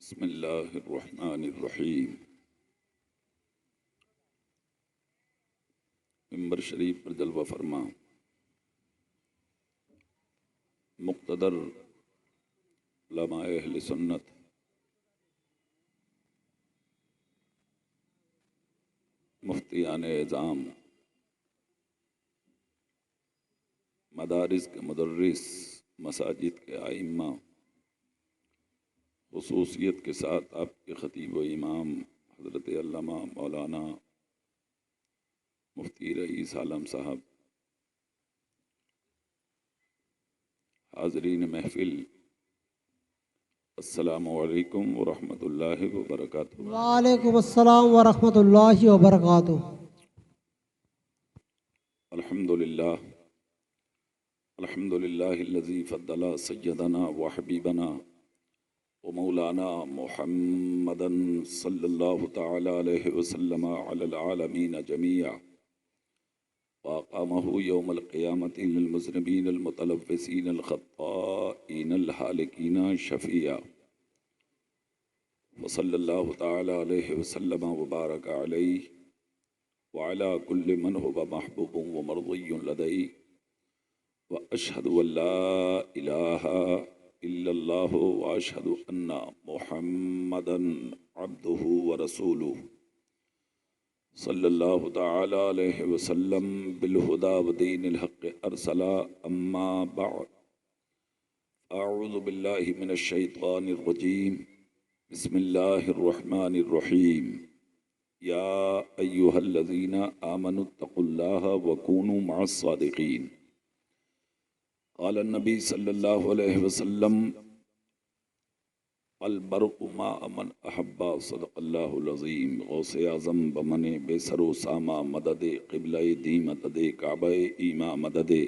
बिस्मिल्लाहिर्रहमानिर्रहीम। मिंबर शरीफ पर जलवा फरमा मुक़्तदर उलमाए अहले सुन्नत, मुफ्तियान एज़ाम, मदारिस के मुदर्रिस, मसाजिद के आइम्मा, खुसूसियत के साथ आपके खतीब व इमाम हज़रत अल्लामा मौलाना मुफ्ती रईस आलम साहब, हाज़रीन महफिल, अस्सलामु अलैकुम व रहमतुल्लाहि व बरकातुहू। वालेकुम अस्सलाम व रहमतुल्लाहि व बरकातुहू। अल्हम्दुलिल्लाह अल्हम्दुलिल्लाहिल्लज़ी फ़द्दला सय्यदना व हबीबना व मौलाना मुहम्मदन सल्लल्लाहु तआला अलैहि वसल्लम अलल आलमीन जमीआ व अक़ामहु यौमल क़ियामति लिल मुज़निबीनल मुतलव्विसीनल ख़त्ताईनल हालिकीन शफ़ीआ व सल्लल्लाहु तआला अलैहि वसल्लम व बारक अलैहि व अला कुल्लि मन हुवा महबूबुन व मर्ज़िय्युन लदैहि व अशहदु अल्ला इलाहा इल्लल्लाहु व अशहदु अन्ना मुहम्मदन अब्दुहु व रसूलुहु सल्लल्लाहु तआला अलैहि वसल्लम बिल हुदा व दीनिल हक़्क़ अरसला अम्मा बअद। अऊज़ु बिल्लाहि मिनश शैतानिर रजीम। बिस्मिल्लाहिर रहमानिर रहीम। या अय्युहल्लज़ीना आमनुत्तक़ुल्लाहा व कूनू मअस सादिक़ीन। क़ाल नबी सल्लल्लाहु अलैहि वसल्लम अल बरक़ु मा अमन अहब्बा सदक़ल्लाहुल अज़ीम। गौसे आज़म बमने बेसरो सामा मददे क़िबला-ए दी मददे काबा-ए ईमा मददे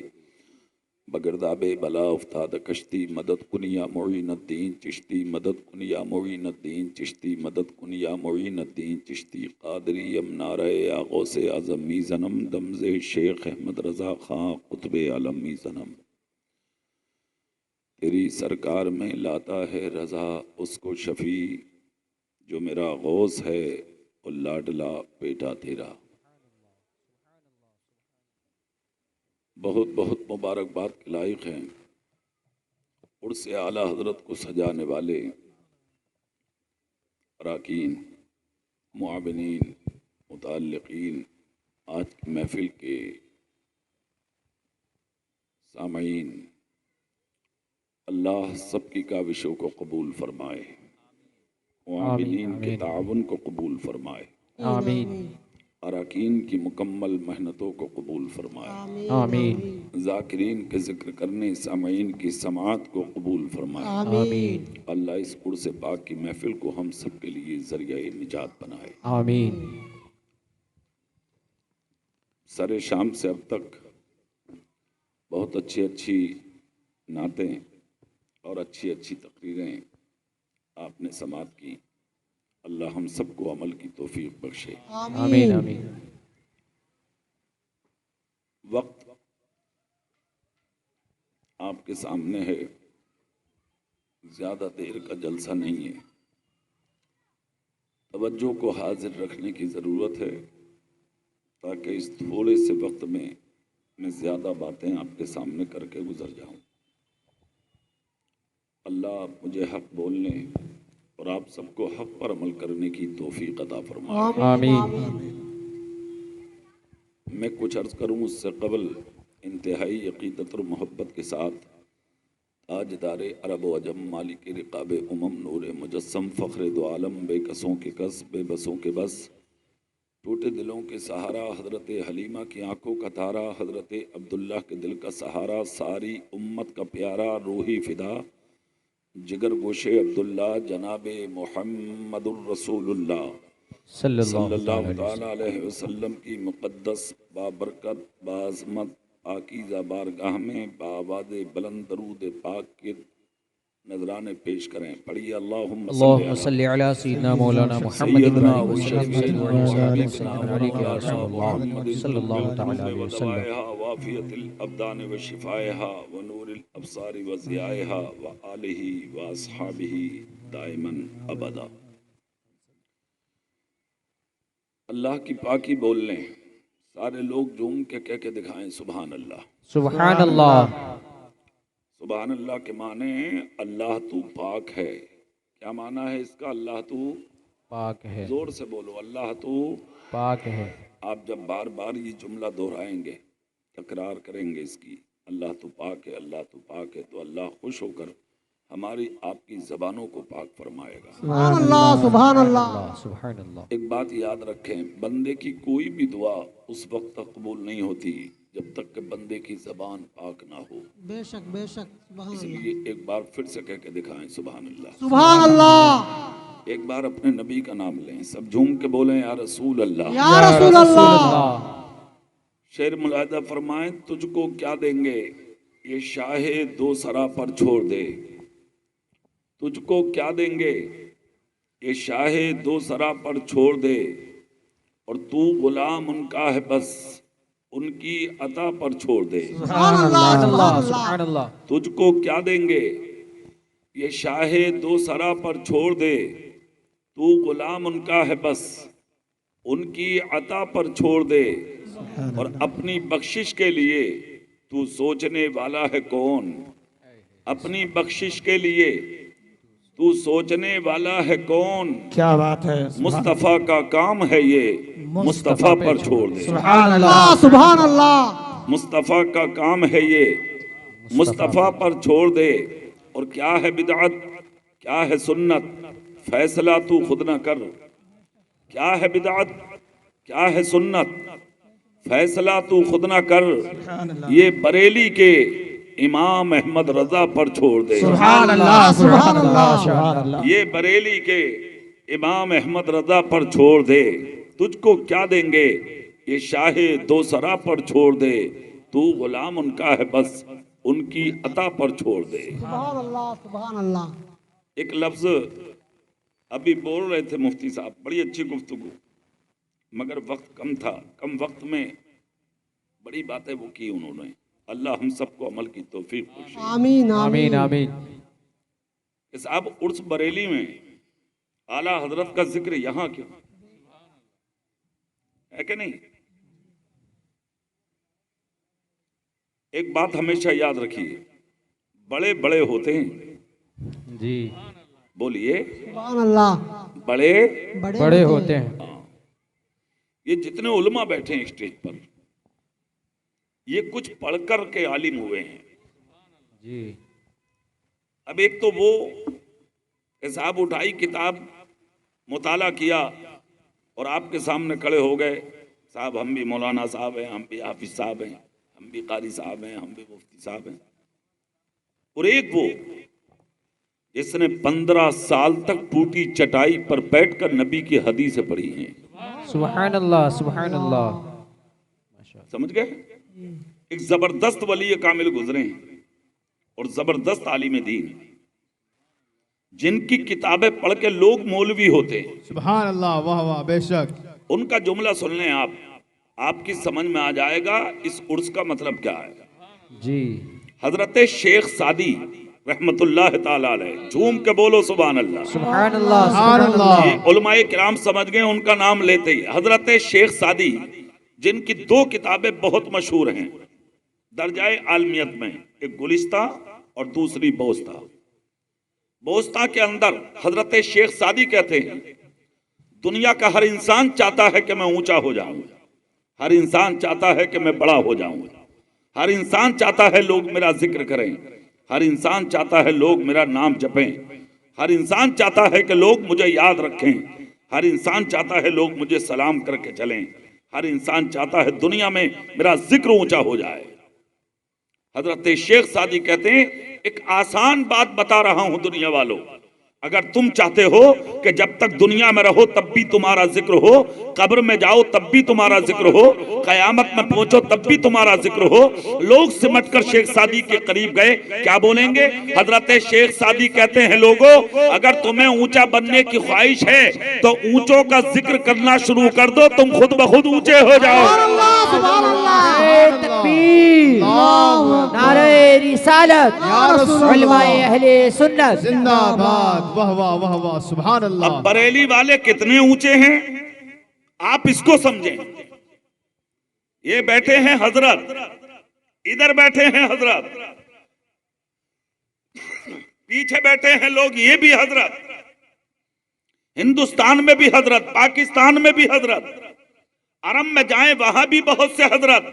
बगरदाबे बला उफ्ताद कश्ती मदद कुनिया मुईनुद्दीन चिश्ती मदद कुनिया मुईनुद्दीन चिश्ती मदद कुनिया मुईनुद्दीन चिश्ती क़ादरी यमनारे या गौसे आज़म मीज़नम दमज़े शेख अहमद रज़ा ख़ां क़ुतबे आलम मीज़नम। तेरी सरकार में लाता है रज़ा उसको शफ़ी जो मेरा गौस है और लाडला बेटा तेरा। बहुत बहुत मुबारकबाद के लायक हैं उर्स आला हज़रत को सजाने वाले अराकीन, मुआविनीन, मुतअल्लिक़ीन, आज की महफिल के सामईन, अल्लाह सबकी काविशों को कबूल फरमाए, मुआविनीन के ताउन को कबूल फरमाए, आमीन अराकीन की मुकम्मल मेहनतों को कबूल फरमाए, आमीन ज़ाकिरीन के ज़िक्र करने सामईन की समाअत को कबूल फरमाए। आमीन अल्लाह इस उर्स पाक की महफिल को हम सब के लिए ज़रिया निजात बनाए। आमीन। सरे शाम से अब तक बहुत अच्छी अच्छी नातें और अच्छी अच्छी तकरीरें आपने समाअत की। अल्लाह हम सबको अमल की तौफीक बख्शे। आमीन आमीन। वक्त आपके सामने है, ज़्यादा देर का जलसा नहीं है। तवज्जो को हाजिर रखने की ज़रूरत है ताकि इस थोड़े से वक्त में मैं ज़्यादा बातें आपके सामने करके गुजर जाऊं। अल्लाह मुझे हक बोलने और आप सबको हक पर अमल करने की तौफीक अता फरमाए। आमीन। मैं कुछ अर्ज़ करूं उससे कबल इंतहाई अक़ीदत और मोहब्बत के साथ ताजदार अरब व अजम मालिक रिक़ाब उमम नूर मुजस्सम फ़ख्र दो आलम बेकसों के कस बेबसों के बस टूटे दिलों के सहारा हज़रत हलीमा की आंखों का तारा हज़रत अब्दुल्ला के दिल का सहारा सारी उम्मत का प्यारा रूही फ़िदा जिगर गोशे अब्दुल्ला जनाबे मुहम्मदुर रसूलुल्लाह सल्लल्लाहु तआला अलैहि वसल्लम की मुक़द्दस बाबरकत बाज़मत पाकीज़ा बारगाह में बावाज़ बुलंद दरूद पाक के नजराने पेश करें। पढ़िए अल्लाहुम्मा सल्ली अला सय्यिदना मौलाना मुहम्मद सय्यदना व सल्लल्लाहु शफीना व हबीबना व अलैहि मौलाना मुहम्मदिन सल्लल्लाहु तआला अलैहि व वसल्लम। दवाइहा वाफियतिल अब्दान व शिफाइहा व नूरिल अब्सारि व ज़ियाइहा व आलिहि व अस्हाबिही दाइमन अबदा। अल्लाह की पाकी बोल लें, सारे लोग झूम के कह के दिखाएं सुभान अल्लाह। सुभान अल्लाह। सुभान अल्लाह के माने अल्लाह तू पाक है। क्या माना है इसका? अल्लाह तू पाक है। जोर से बोलो, अल्लाह तू पाक है। आप जब बार बार ये जुमला दोहराएंगे, तकरार करेंगे इसकी, अल्लाह तू पाक है, अल्लाह तू पाक है, तो अल्लाह खुश होकर हमारी आपकी ज़बानों को पाक फरमाएगा। सुभान अल्लाह, सुभान अल्लाह। सुभान अल्लाह। एक बात याद रखें, बंदे की कोई भी दुआ उस वक्त तक कबूल नहीं होती जब तक कि बंदे की ज़बान पाक ना हो। बेशक बेशक, सुभान अल्लाह। इसलिए एक बार फिर से कह के दिखाएं सुभान अल्लाह। सुभान अल्लाह। एक बार अपने नबी का नाम लें, सब झूम के बोलें या रसूल अल्लाह। या रसूल अल्लाह। शेर मुलाहिदा फरमाएं, तुझको क्या देंगे ये शाहे दो सरा पर छोड़ दे। तुझको क्या देंगे ये शाहे दो सरा पर छोड़ दे, और तू गुलाम उनका है बस उनकी अता पर छोड़ दे। सुभान अल्लाह, सुभान अल्लाह। सुभान अल्लाह। तुझको क्या देंगे ये शाहे दो सरा पर छोड़ दे, तू गुलाम उनका है बस उनकी अता पर छोड़ दे, और अपनी बख्शिश के लिए तू सोचने वाला है कौन। अपनी बख्शिश के लिए तू सोचने वाला है कौन। क्या बात है। मुस्तफा का काम है ये, मुस्तफा पर छोड़ दे। सुभान अल्लाह, सुभान अल्लाह। मुस्तफा का काम है ये, मुस्तफा पर छोड़ दे। और क्या है बिदअत, क्या है सुन्नत, फैसला तू खुद न कर। क्या है बिदअत, क्या है सुन्नत, फैसला तू खुद न कर। ये बरेली के इमाम अहमद रजा पर छोड़ दे। सुभान अल्लाह, सुभान अल्लाह, सुभान अल्लाह। ये बरेली के इमाम अहमद रजा पर छोड़ दे। तुझको क्या देंगे ये शाहे दो सरा पर छोड़ दे, तू गुलाम उनका है बस उनकी अता पर छोड़ दे। सुभान अल्लाह, सुभान अल्लाह। एक लफ्ज अभी बोल रहे थे मुफ्ती साहब, बड़ी अच्छी गुफ्तगू, मगर वक्त कम था, कम वक्त में बड़ी बातें वो की उन्होंने। अल्लाह हम सबको अमल की तौफीक बख्शे। आमीन आमीन आमीन। आमीन। साहब उर्स बरेली में आला हजरत का जिक्र यहाँ क्यों है कि नहीं? एक बात हमेशा याद रखिए, बड़े बड़े होते हैं जी। बोलिए, सुभान अल्लाह। बड़े बड़े होते हैं। ये जितने उलमा बैठे हैं स्टेज पर, ये कुछ पढ़कर के आलिम हुए हैं जी। अब एक तो वो हिसाब उठाई, किताब मुताला किया और आपके सामने खड़े हो गए, साहब हम भी मौलाना साहब हैं, हम भी हाफिज साहब हैं, हम भी कारी साहब हैं, हम भी मुफ्ती साहब हैं। और एक वो जिसने 15 साल तक टूटी चटाई पर बैठकर नबी की हदीसें पढ़ी हैं। सुभान अल्लाह, सुभान अल्लाह। समझ गए? एक जबरदस्त वली कामिल गुजरे हैं और जबरदस्त आलिम दीन, जिनकी किताबें पढ़ के लोग मौलवी होते हैं। सुभान अल्लाह, वाह वाह, बेशक। उनका जुमला सुन लें आप, आपकी समझ में आ जाएगा इस उर्स का मतलब क्या है जी। हजरत शेख सादी रहमतुल्लाह ताला अलैह, झूम के बोलो सुभान अल्लाह। सुभान अल्लाह, सुभान अल्लाह। ये उलमाए किराम समझ गए उनका नाम लेते ही। हजरत शेख सादी जिनकी 2 किताबें बहुत मशहूर हैं दर्जाए आलमियत में, एक गुलिस्ता और दूसरी बोस्ता। बोस्ता के अंदर हजरत शेख सादी कहते हैं, दुनिया का हर इंसान चाहता है कि मैं ऊंचा हो जाऊं, हर इंसान चाहता है कि मैं बड़ा हो जाऊं, हर इंसान चाहता है लोग मेरा जिक्र करें, हर इंसान चाहता है लोग मेरा नाम जपें, हर इंसान चाहता है कि लोग मुझे याद रखें, हर इंसान चाहता है लोग मुझे सलाम करके चलें, हर इंसान चाहता है दुनिया में मेरा जिक्र ऊंचा हो जाए। हजरत शेख सादी कहते हैं, एक आसान बात बता रहा हूं दुनिया वालों, अगर तुम चाहते हो कि जब तक दुनिया में रहो तब भी तुम्हारा जिक्र हो, कब्र में जाओ तब भी तुम्हारा जिक्र हो, कयामत में पहुंचो तब भी तुम्हारा जिक्र हो। लोग सिमटकर शेख सादी के करीब गए, क्या बोलेंगे? हजरत शेख सादी कहते हैं, लोगों अगर तुम्हें ऊंचा बनने की ख्वाहिश है तो ऊंचों का जिक्र करना शुरू कर दो, तुम खुद ब खुद ऊंचे हो जाओ। सुभान अल्लाह। नारे तकबीर, नारे रिसालत, उलमाए अहले सुन्नत जिंदाबाद। वाह वाह वाह वाह, सुभान अल्लाह। अब बरेली वाले कितने ऊंचे हैं आप इसको समझें। ये बैठे हैं हजरत, इधर बैठे हैं हजरत, पीछे बैठे हैं लोग, ये भी हजरत, हिंदुस्तान में भी हजरत, पाकिस्तान में भी हजरत, अरब में जाएं वहां भी बहुत से हजरत,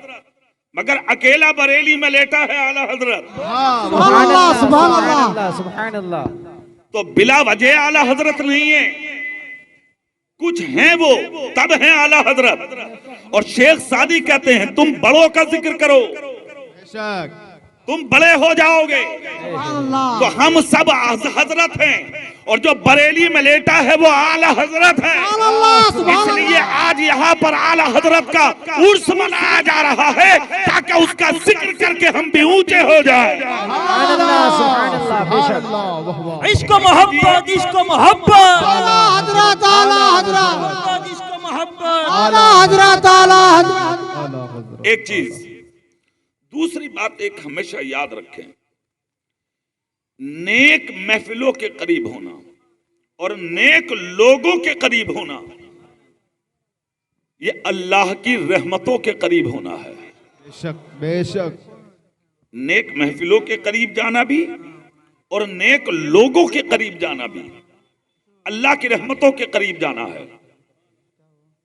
मगर अकेला बरेली में लेटा है आला हजरत। सुभान अल्लाह, सुभान अल्लाह। सुभान अल्लाह। तो बिला वजह आला हजरत नहीं है, कुछ हैं वो तब हैं आला हजरत। और शेख सादी कहते हैं तुम बड़ों का जिक्र करो बेशक। तुम बड़े हो जाओगे। तो हम सब हजरत हैं और जो बरेली में लेटा है वो आला हजरत है। इसलिए आज यहाँ पर आला हजरत का उर्स मनाया जा रहा है ताकि उसका जिक्र करके हम भी ऊंचे हो जाए। सुभान अल्लाह, बेशक। वाह वाह। इश्क मोहब्बत, इश्क मोहब्बत, आला हजरत, आला हजरत, इश्क मोहब्बत। आला हजरत, आला हजरत। एक चीज, दूसरी बात एक हमेशा याद रखें, नेक महफिलों के करीब होना और नेक लोगों के करीब होना ये अल्लाह की रहमतों के करीब होना है। बेशक बेशक। नेक महफिलों के करीब जाना भी और नेक लोगों के करीब जाना भी अल्लाह की रहमतों के करीब जाना है।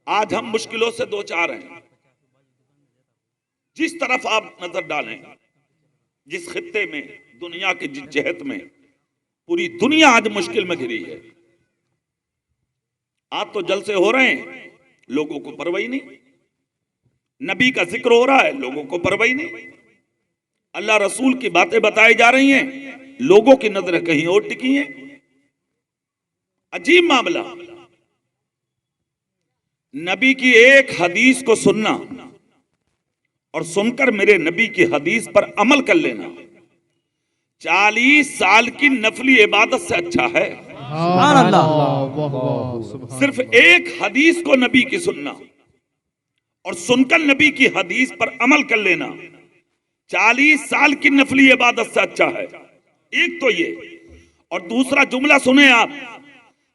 आज हम मुश्किलों से दो चार हैं। जिस तरफ आप नजर डालें, जिस खित्ते में, दुनिया के जिस जहत में, पूरी दुनिया आज मुश्किल में घिरी है। आज तो जलसे हो रहे हैं, लोगों को परवाही नहीं। नबी का जिक्र हो रहा है, लोगों को परवाही नहीं। अल्लाह रसूल की बातें बताई जा रही हैं, लोगों की नजरें कहीं और टिकी हैं। अजीब मामला। नबी की एक हदीस को सुनना और सुनकर मेरे नबी की हदीस पर अमल कर लेना 40 साल की नफली इबादत से अच्छा है। सुभान अल्लाह। वाह वाह। सिर्फ एक हदीस को नबी की सुनना और सुनकर नबी की हदीस पर अमल कर लेना 40 साल की नफली इबादत से अच्छा है। एक तो ये, और दूसरा जुमला सुने आप,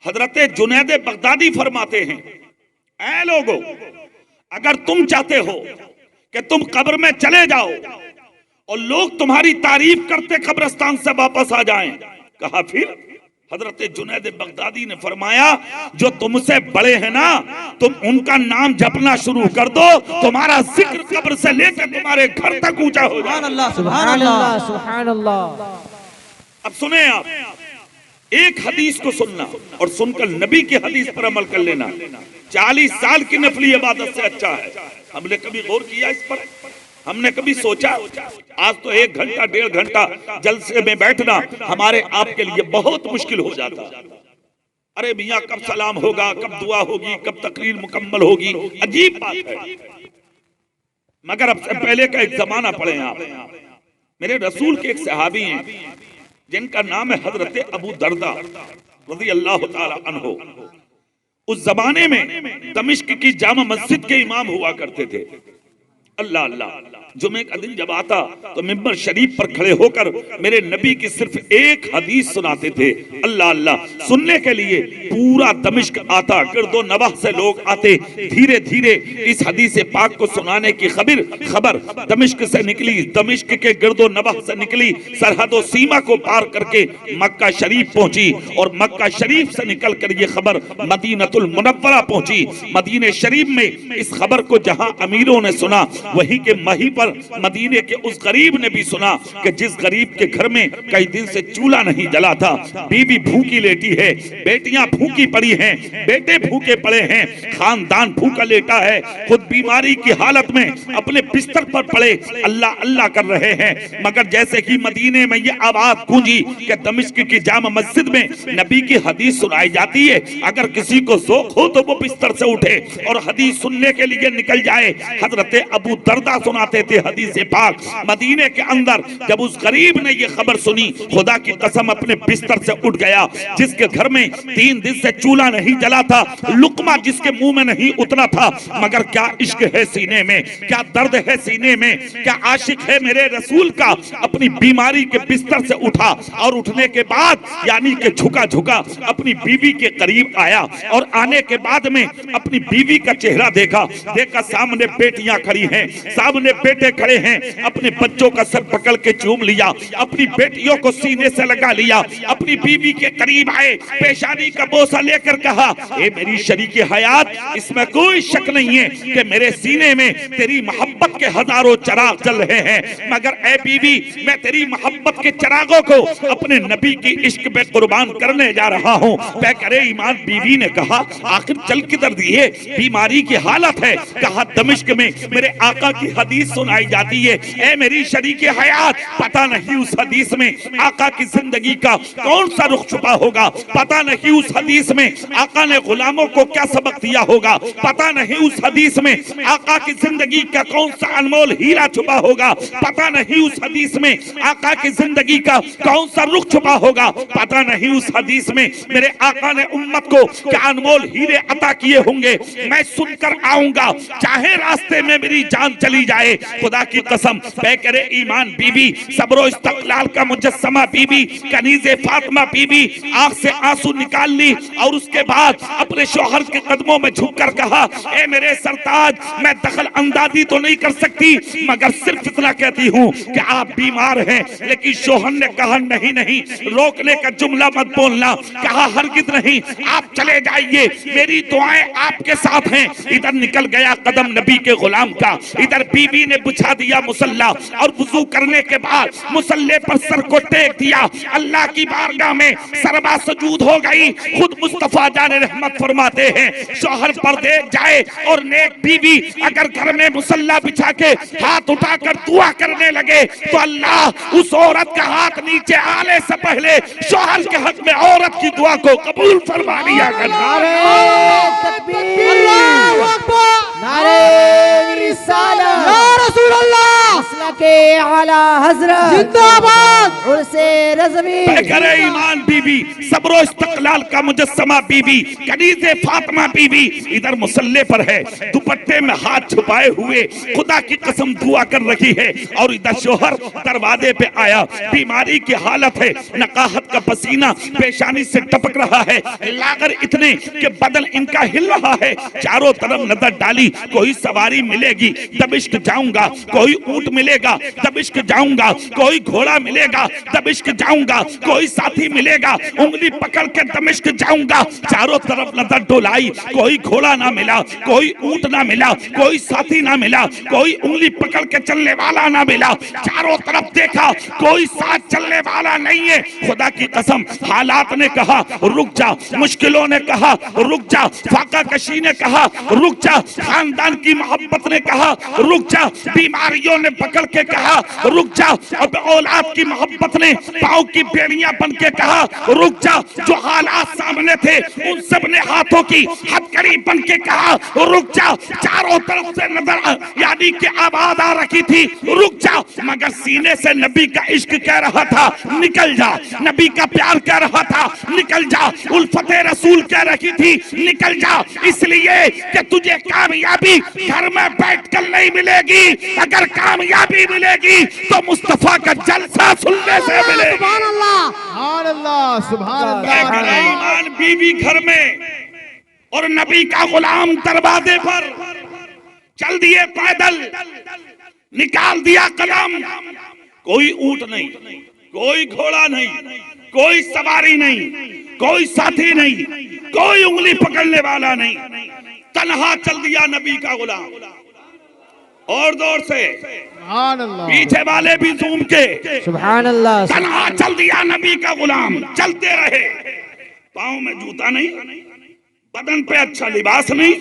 हजरत जुनैद बगदादी फरमाते हैं, ऐ लोगों, अगर तुम चाहते हो कि तुम कब्र में चले जाओ और लोग तुम्हारी तारीफ करते कब्रिस्तान से वापस आ जाएं, कहा फिर? हजरत जुनैद बगदादी ने फरमाया, जो तुमसे बड़े हैं ना, तुम उनका नाम जपना शुरू कर दो, तुम्हारा जिक्र कब्र से लेकर तुम्हारे घर तक ऊंचा हो जाए। सुभान अल्लाह, सुभान अल्लाह। अब सुने आप, एक हदीस को सुनना और सुनकर नबी की हदीस पर अमल कर लेना 40 साल की नफली इबादत से अच्छा है। हमने कभी गौर किया इस पर? हमने कभी सोचा? आज तो 1 घंटा 1.5 घंटा जलसे में बैठना हमारे आपके लिए बहुत मुश्किल हो जाता। अरे मियाँ कब सलाम होगा, कब दुआ होगी, कब तकरीर मुकम्मल होगी, अजीब बात है। मगर अब से पहले का एक जमाना पढ़े आप। मेरे रसूल के एक सहाबी हैं जिनका नाम है हजरत अबू दरदा रज़ी अल्लाह ताला अन्हु। उस जमाने में दमिश्क की जामा मस्जिद के इमाम हुआ करते थे। अल्लाह अल्लाह। जुमे का दिन जब आता तो मिंबर शरीफ पर खड़े होकर मेरे नबी की सिर्फ एक हदीस सुनाते थे। अल्लाह अल्लाह। सुनने के लिए पूरा दमिश्क आता, गिरदो नवाह से लोग आते। धीरे धीरे इस हदीस पाक को सुनाने की खबर दमिश्क से निकली, दमिश्क के गिरदो नवाह से निकली, सरहदो सीमा को पार करके मक्का शरीफ पहुंची और मक्का शरीफ से निकल कर ये खबर मदीनतुल मुनव्वरा पहुंची। मदीने शरीफ में इस खबर को जहां अमीरों ने सुना, वहीं के मही पर मदीने के उस गरीब ने भी सुना कि जिस गरीब के घर में कई दिन से चूल्हा नहीं जला था, बीवी भूखी लेटी है, बेटियां भूखी पड़ी हैं, बेटे भूखे पड़े हैं, खानदान भूखा लेटा है, खुद बीमारी की हालत में अपने बिस्तर पर पड़े अल्लाह अल्लाह कर रहे हैं। मगर जैसे ही मदीने में ये आवाज गूंजी कि दमिश्क की जामा मस्जिद में नबी की हदीस सुनाई जाती है, अगर किसी को ज़ौक़ हो तो वो बिस्तर से उठे और हदीस सुनने के लिए निकल जाए। हजरत अबू दर्दा सुनाते थे हदीस पाक। मदीने के अंदर जब उस गरीब ने ये खबर सुनी, खुदा की कसम अपने बिस्तर से उठ गया, जिसके घर में 3 दिन से चूल्हा नहीं जला था, लुकमा जिसके मुंह में नहीं उतरा था, मगर क्या इश्क है सीने में, क्या दर्द है सीने में, क्या आशिक है मेरे रसूल का। अपनी बीमारी के बिस्तर से उठा और उठने के बाद यानी कि झुका झुका अपनी बीवी के करीब आया और आने के बाद में अपनी बीवी का चेहरा देखा। सामने बेटियां खड़ी हैं, सामने बेटे खड़े हैं, अपने बच्चों का सर पकड़ के चूम लिया, अपनी बेटियों को सीने से लगा लिया, अपनी बीवी के करीब आए, पेशानी का बोसा लेकर कहा, ए मेरी शरीके हयात, इसमें कोई शक नहीं है कि मेरे सीने में तेरी मोहब्बत के हजारों चिराग जल रहे हैं, मगर ए बीवी, मैं तेरी मोहब्बत के चिरागों को अपने नबी की इश्क पे कुर्बान करने जा रहा हूँ। पैकरे ईमान बीवी ने कहा, आखिर चल किधर दिए, बीमारी की हालत है। कहा दमिश्क में मेरे आका की हदीस सुनाई जाती है। ए मेरी शरीके हयात, पता नहीं उस हदीस में आका की जिंदगी का कौन सा रुख छुपा होगा, पता नहीं उस हदीस में आका ने गुलामों को क्या सबक दिया होगा, पता नहीं उस हदीस में आका की जिंदगी का कौन सा अनमोल हीरा छुपा होगा, पता नहीं उस हदीस में आका की जिंदगी का कौन सा रुख छुपा होगा, पता नहीं उस हदीस में मेरे आका ने उम्मत को क्या अनमोल हीरे अता किए होंगे। मैं सुनकर आऊंगा, चाहे रास्ते में मेरी जान चली जाए। खुदा की कसम, पैकरे ईमान बीबी, सब्रो इस्तक़लाल का मुजस्समा बीबी, कनीज़े फातिमा बीबी आंख से आंसू निकाल ली और उसके बाद अपने शौहर के कदमों में झुककर कहा, ए मेरे सरताज, मैं दखल अंदाजी तो नहीं कर सकती, मगर सिर्फ इतना कहती हूँ कि आप बीमार हैं। लेकिन शौहर ने कहा, नहीं नहीं, रोकने का जुमला मत बोलना। कहा हरगिज़ नहीं, आप चले जाइए, मेरी दुआएं आपके साथ हैं। इधर निकल गया कदम नबी के गुलाम का, इधर बीवी ने बिछा दिया मुसल्ला और वुजू करने के बाद मुसल्ले पर सर को टेक दिया। अल्लाह की बारगाह में सरबा सजूद हो गई। खुद मुस्तफा जाने रहमत फरमाते हैं, शौहर परदेश जाए और नेक बीवी अगर घर में मुसल्ला बिछा के हाथ उठाकर दुआ करने लगे तो अल्लाह उस औरत का हाथ नीचे आने से पहले शौहर के हक में औरत की दुआ को कबूल फरमा लिया करना। ईमान बीबी, सब्रो इस्तक़लाल का मुजस्समा बीबी, कनीज़े फातिमा बीबी इधर मुसल्ले पर है, दुपट्टे में हाथ छुपाए हुए खुदा की कसम दुआ कर रही है। और इधर शोहर दरवाजे पे आया, बीमारी की हालत है, नकाहत का पसीना पेशानी से टपक रहा है, लागर इतने कि बदन इनका हिल रहा है। चारों तरफ नजर डाली, कोई सवारी मिलेगी दमिश्क जाऊंगा, कोई ऊंट मिलेगा दमिश्क जाऊंगा, कोई घोड़ा मिलेगा दमिश्क जाऊंगा, कोई साथी मिलेगा उंगली पकड़ के दमिश्क जाऊंगा। चारों तरफ नजर डोलाई, कोई घोड़ा ना मिला, कोई ऊंट ना मिला, कोई साथी ना मिला, कोई उंगली पकड़ के चलने वाला ना मिला। चारों तरफ देखा, कोई साथ चलने वाला नहीं है। खुदा की कसम, हालात ने कहा रुक जा, मुश्किलों ने कहा रुक जा, फाका कशी ने कहा रुक जा, खानदान की मोहब्बत ने कहा रुक जा, बीमारियों ने पकड़ के कहा रुक जा, अब औलाद की मोहब्बत ने पाँव की बेड़ियां बन के कहा रुक जा। जो हालात सामने थे उन सब ने हाथों की हथकड़ी बन के कहा रुक जा। चारों तरफ से नजर यानी कि आवाज आ रखी थी रुक जा, मगर सीने से नबी का इश्क कह रहा था निकल जा, नबी का प्यार कह रहा था निकल जा, उल्फते रसूल कह रही थी निकल जा। इसलिए कि तुझे कामयाबी घर में बैठकर नहीं मिलेगी, अगर कामयाबी मिलेगी तो मुस्तफा का जलसा सुनने से मिलेगी। सुभान अल्लाह, सुभान अल्लाह। ईमान बीवी घर में और नबी का गुलाम दरवाजे पर, चल दिए पैदल, निकाल दिया कदम। कोई ऊंट नहीं, कोई घोड़ा नहीं, कोई सवारी नहीं, कोई साथी नहीं, कोई उंगली पकड़ने वाला नहीं, तन्हा चल दिया नबी का गुलाम। और दौर से सुभान अल्लाह, पीछे वाले भी झूम के सुभान अल्लाह, तन्हा चल दिया नबी का गुलाम। चलते रहे, पाँव में जूता नहीं, बदन पे अच्छा लिबास नहीं,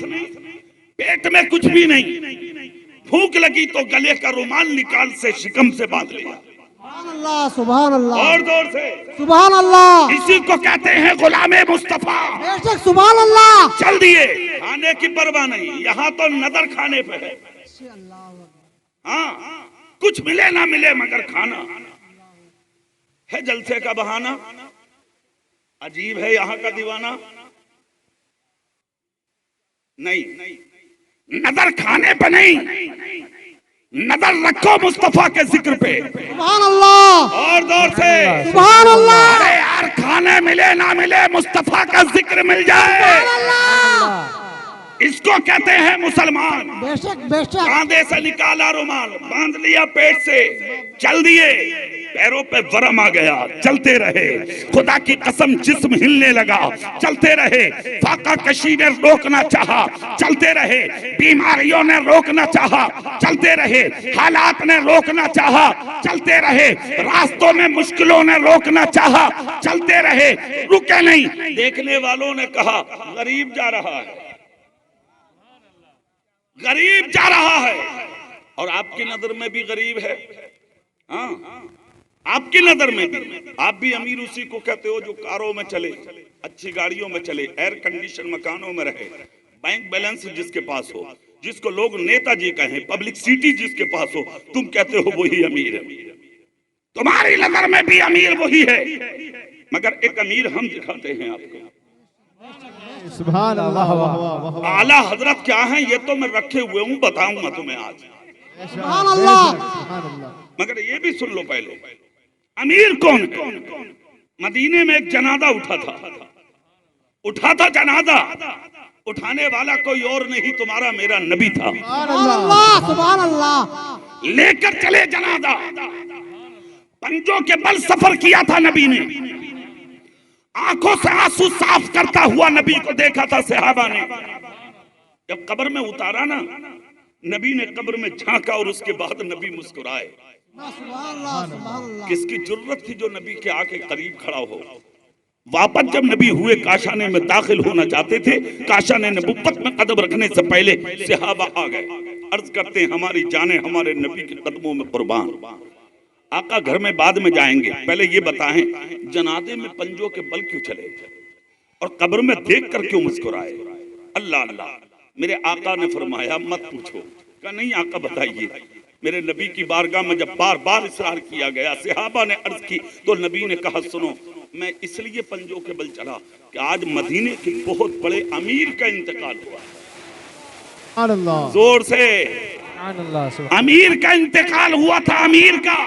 पेट में कुछ भी नहीं, भूख लगी तो गले का रुमाल निकाल से शिकम से बांध लिया। सुभान अल्लाह, सुभान अल्लाह, और जोर से सुभान अल्लाह। इसी को कहते हैं गुलामे मुस्तफा। बेशक सुभान अल्लाह। चल दिए, खाने की परवाह नहीं, यहाँ तो नजर खाने पे है। हाँ, कुछ मिले ना मिले मगर खाना है जलसे का बहाना। अजीब है यहाँ का दीवाना। नहीं, नजर खाने पे नहीं, नजर रखो मुस्तफा के जिक्र पे। सुभान अल्लाह, और दौर से सुभान अल्लाह, अरे यार, खाने मिले ना मिले मुस्तफा का जिक्र मिल जाए, इसको कहते हैं मुसलमान। बेशक बेशक। कांधे से निकाला रुमाल, बांध लिया पेट से, चल दिए, पैरों पे वरम आ गया, चलते रहे। खुदा की कसम जिस्म हिलने लगा, चलते रहे। फाका कशी ने रोकना चाहा, चलते रहे। बीमारियों ने रोकना चाहा, चलते रहे। हालात ने रोकना चाहा, चलते रहे। रास्तों में मुश्किलों ने रोकना चाहा, चलते रहे, रुके नहीं। देखने वालों ने कहा गरीब जा रहा है, गरीब जा रहा है। और आपकी नजर में भी गरीब है। हाँ, आपकी नजर में भी। आप भी अमीर उसी को कहते हो जो कारों में चले, अच्छी गाड़ियों में चले, एयर कंडीशन मकानों में रहे, बैंक बैलेंस जिसके पास हो, जिसको लोग नेताजी कहें, पब्लिक सिटी जिसके पास हो, तुम कहते हो वही अमीर है। तुम्हारी नजर में भी अमीर वही है, मगर एक अमीर हम दिखाते हैं आपको। सुभान अल्लाह। आला हजरत क्या है ये तो मैं रखे हुए हूँ, बताऊंगा तुम्हें आज। सुभान अल्लाह। मगर ये भी सुन लो पहले, अमीर कौन है? मदीने में एक जनाजा उठा था जनाजा। उठाने वाला कोई और नहीं, तुम्हारा मेरा नबी था। सुभान अल्लाह, सुभान अल्लाह। लेकर चले जनाजा, पंजों के बल सफर किया था नबी ने। आंखों से आंसू साफ करता हुआ नबी को देखा था सहाबा ने। जब कब्र में उतारा ना, नबी ने कब्र में झांका और उसके बाद नबी मुस्कुराए। किसकी जुर्रत थी जो नबी के आके करीब खड़ा हो। वापस जब नबी हुए काशाने में दाखिल होना चाहते थे, काशाने नबुव्वत में कदम रखने से पहले सहाबा आ गए। अर्ज करते हैं हमारी जाने हमारे नबी के कदमों में कुर्बान। आका घर में बाद में जाएंगे, पहले ये बताएं जनाजे में पंजों के बल क्यों चले और कब्र में देख कर क्यों मुस्कुराए? अल्लाह अल्लाह। मेरे आका ने फरमाया मत पूछो। कहा नहीं आका बताइए। मेरे नबी की बारगाह में जब बार बार इसरार किया गया, सहाबा ने अर्ज की, तो नबी ने कहा सुनो, मैं इसलिए पंजों के बल चला कि आज मदीने के बहुत बड़े अमीर का इंतकाल हुआ। जोर से अमीर का इंतकाल हुआ था, अमीर का।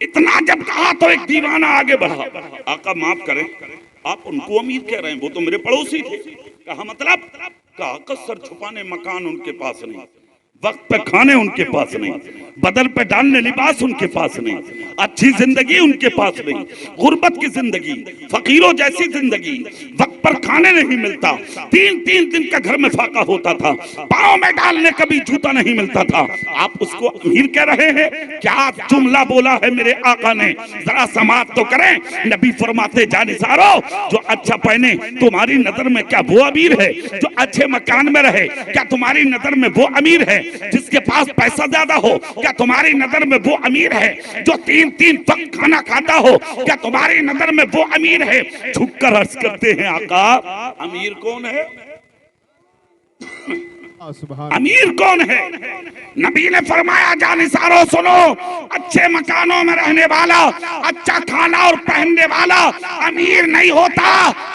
इतना जब कहा तो एक दीवाना आगे बढ़ा। आका माफ करें, आप उनको अमीर कह रहे हैं, वो तो मेरे पड़ोसी थे। कहा मतलब? कहा सर छुपाने मकान उनके पास नहीं, वक्त पे खाने उनके पास नहीं, बदल पे डालने लिबास उनके पास नहीं, अच्छी जिंदगी उनके पास नहीं, गुर्बत की जिंदगी, फकीरों जैसी जिंदगी, वक्त पर खाने नहीं मिलता, 3-3 दिन का घर में फाका होता था, पाँव में डालने कभी जूता नहीं मिलता था। आप उसको अमीर कह रहे हैं? क्या जुमला बोला है मेरे आका ने, जरा समात तो करें। नबी फरमाते जानिसारो, जो अच्छा पहने तुम्हारी नजर में क्या वो अमीर है? जो अच्छे मकान में रहे क्या तुम्हारी नजर में वो अमीर है? जिसके पास पैसा ज्यादा हो क्या तुम्हारी नजर में वो अमीर है? जो 3-3 वक्त खाना खाता हो क्या तुम्हारी नजर में वो अमीर है? झुककर अर्ज करते हैं आका अमीर कौन है? अमीर कौन है? नबी ने फरमाया जानिसारो सुनो, अच्छे मकानों में रहने वाला, अच्छा खाना और पहनने वाला अमीर नहीं होता।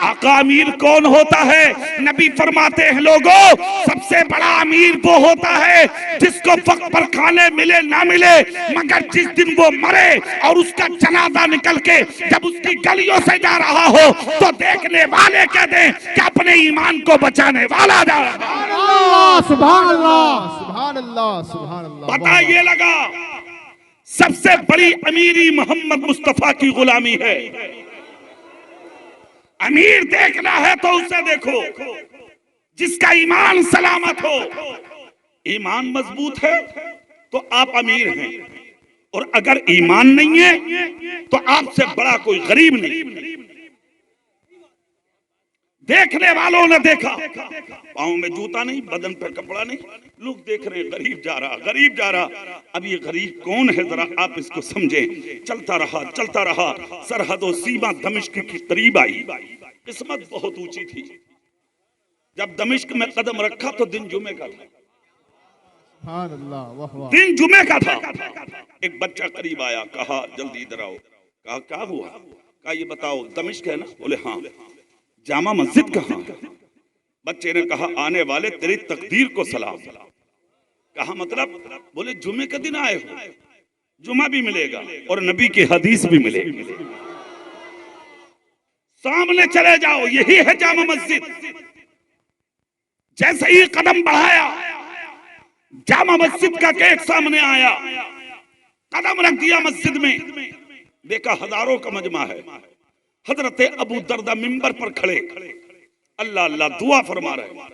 आका अमीर कौन होता है? नबी फरमाते हैं लोगों, सबसे बड़ा अमीर वो होता है जिसको वक्त पर खाने मिले ना मिले, मगर जिस दिन वो मरे और उसका जनाजा निकल के जब उसकी गलियों से जा रहा हो तो देखने वाले कह दें कि अपने ईमान को बचाने वाला जा रहा है। सुभान अल्लाह, सुभान अल्लाह, सुभान अल्लाह। पता ये लगा सबसे बड़ी अमीरी मोहम्मद मुस्तफा की गुलामी है। अमीर देखना है तो उसे देखो जिसका ईमान सलामत हो। ईमान मजबूत है तो आप अमीर हैं, और अगर ईमान नहीं है तो आपसे बड़ा कोई गरीब नहीं। देखने वालों ने देखा, पाँव में जूता नहीं, बदन पे कपड़ा नहीं, लोग देख रहे हैं गरीब जा रहा, गरीब जा रहा। अब ये गरीब कौन है जरा आप इसको समझें। चलता रहा, सरहद सीमा दमिश्क के करीब आई। किस्मत बहुत ऊंची थी। जब दमिश्क में कदम रखा तो दिन जुमे का था। सुभान अल्लाह, वाह वाह। दिन जुमे का था। एक बच्चा करीब आया, कहा जल्दी इधर आओ। कहा क्या हुआ? कहा ये बताओ दमिश्क है ना? बोले हाँ। जामा मस्जिद कहाँ? बच्चे ने कहा आने वाले तेरी तकदीर को सलाम। कहा मतलब? बोले जुमे के दिन आए हो, जुमा भी मिलेगा और नबी की हदीस भी मिलेगी। सामने चले जाओ, यही है जामा मस्जिद। जैसे ही कदम बढ़ाया, जामा मस्जिद का गेट सामने आया, कदम रख दिया मस्जिद में, देखा हजारों का मजमा है। हजरत अबू दरदा मिंबर पर खड़े अल्लाह अल्लाह दुआ फरमा रहे।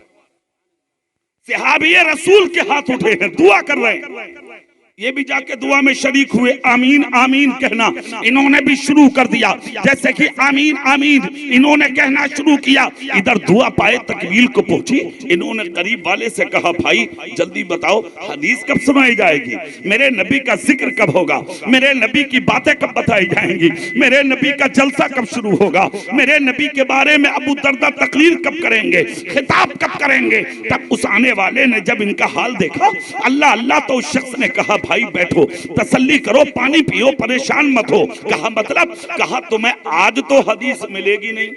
सहाबी रसूल के हाथ उठे हैं, दुआ कर रहे हैं। ये भी जाके दुआ में शरीक हुए, आमीन आमीन कहना इन्होंने भी शुरू कर दिया। जैसे कि आमीन आमीन इन्होंने कहना शुरू किया, इधर दुआ पाए तकमील को पहुंची। इन्होंने करीब वाले से कहा भाई जल्दी बताओ हदीस कब सुनाई जाएगी, मेरे नबी का जिक्र कब होगा, मेरे नबी की बातें कब बताई जाएंगी, मेरे नबी का जलसा कब शुरू होगा, मेरे नबी के बारे में अबू दरदा तकरीर कब करेंगे, खिताब कब करेंगे। तब उस आने वाले ने जब इनका हाल देखा, अल्लाह अल्लाह, तो उस शख्स ने कहा भाई बैठो, तसल्ली करो, पानी पियो, परेशान मत हो। कहा मतलब? कहा तुम्हें आज तो हदीस मिलेगी नहीं।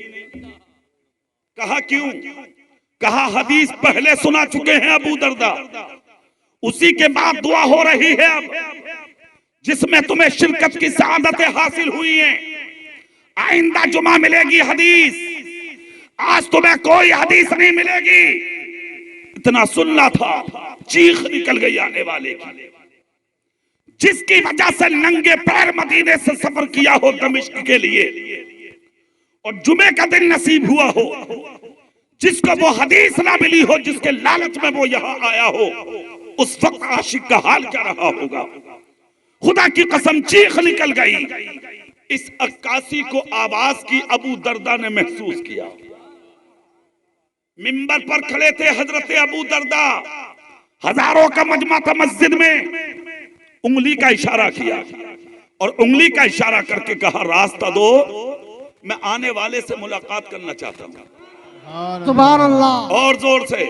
कहा क्यों? कहा हदीस पहले सुना चुके हैं अबू दरदा, उसी के बाद दुआ हो रही है अब, जिसमें तुम्हें शिरकत की सआदतें हासिल हुई हैं। आइंदा जुमा मिलेगी हदीस, आज तुम्हें कोई हदीस नहीं मिलेगी। इतना सुनना था, चीख निकल गई आने वाले की, जिसकी वजह से नंगे पैर मदीने से सफर किया हो दमिश्क के लिए, और जुमे का दिन नसीब हुआ हो, जिसको वो हदीस ना मिली हो, जिसके लालच में वो यहाँ आया हो, उस वक्त आशिक का हाल क्या रहा होगा। खुदा की कसम चीख निकल गई। इस अक्कासी को आवाज की अबू दरदा ने महसूस किया। मिंबर पर खड़े थे हजरत अबू दरदा, हजारों का मजमा था मस्जिद में। उंगली का इशारा किया और उंगली का इशारा करके कहा रास्ता दो, मैं आने वाले से मुलाकात करना चाहता हूं। सुभान अल्लाह, और जोर से,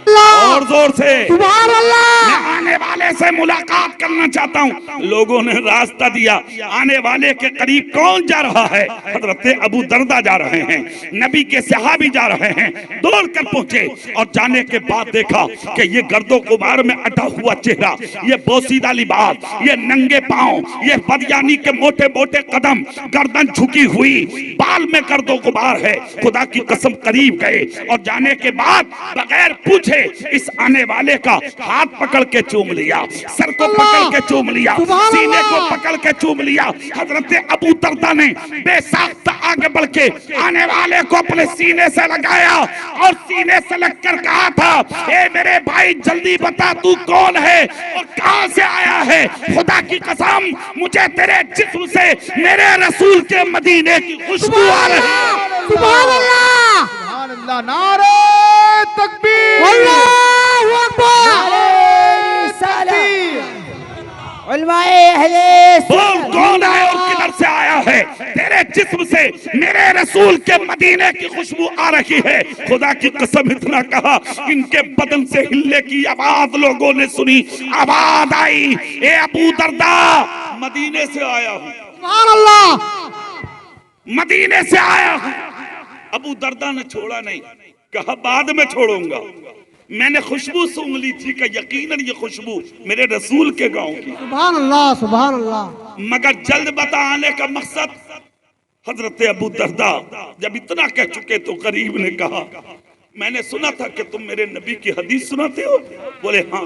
और जोर से, सुभान अल्लाह। मैं आने वाले से मुलाकात करना चाहता हूं। लोगों ने रास्ता दिया। आने वाले के करीब कौन जा रहा है? हजरत अबू दरदा जा रहे हैं, नबी के सहाबी जा रहे हैं। दौड़ कर पहुंचे और जाने के बाद देखा कि ये गर्दो गुबार में अटा हुआ चेहरा, ये बोसीदा लिबास, ये नंगे पांव, ये बदयानी के मोटे मोटे कदम, गर्दन झुकी हुई, बाल में गर्दो गुबार है। खुदा की कसम करीब गए और जाने के बाद बगैर पूछे इस आने वाले का हाथ पकड़ के चूम लिया, सर को पकड़ के चूम लिया, सीने को पकड़ के चूम लिया। हजरत अबू दरदा ने बेसाख्ता आगे बढ़ के आने वाले को अपने सीने से लगाया और सीने से लगकर कहा था, ए मेरे भाई जल्दी बता तू कौन है और कहां से आया है। खुदा की कसम मुझे तेरे जिस्म से मेरे रसूल के मदीने की खुशबू आ रही है। सुभान अल्लाह, सुभान अल्लाह, नारे तकबीर, अल्लाहू अकबर। उलमाए अहले बोल कौन है और किधर से आया है। तेरे जिस्म से मेरे रसूल के मदीने की खुशबू आ रही है। खुदा की कसम इतना कहा, इनके बदन से हिलने की आवाज लोगों ने सुनी। आवाज आई, ए अबू दरदा मदीने से आया हूं, सुभान अल्लाह, मदीने से आया हूं। अबू दरदा ने छोड़ा नहीं, कहा बाद में छोड़ूंगा। मैंने खुशबू सूंघ ली थी कि यकीनन ये खुशबू मेरे रसूल के गांव की। सुभान अल्लाह, सुभान अल्लाह। मगर जल्द बताने का मकसद, हजरत अबू दरदा जब इतना कह चुके तो करीब ने कहा, मैंने सुना था कि तुम मेरे नबी की हदीस सुनाते हो। बोले हाँ।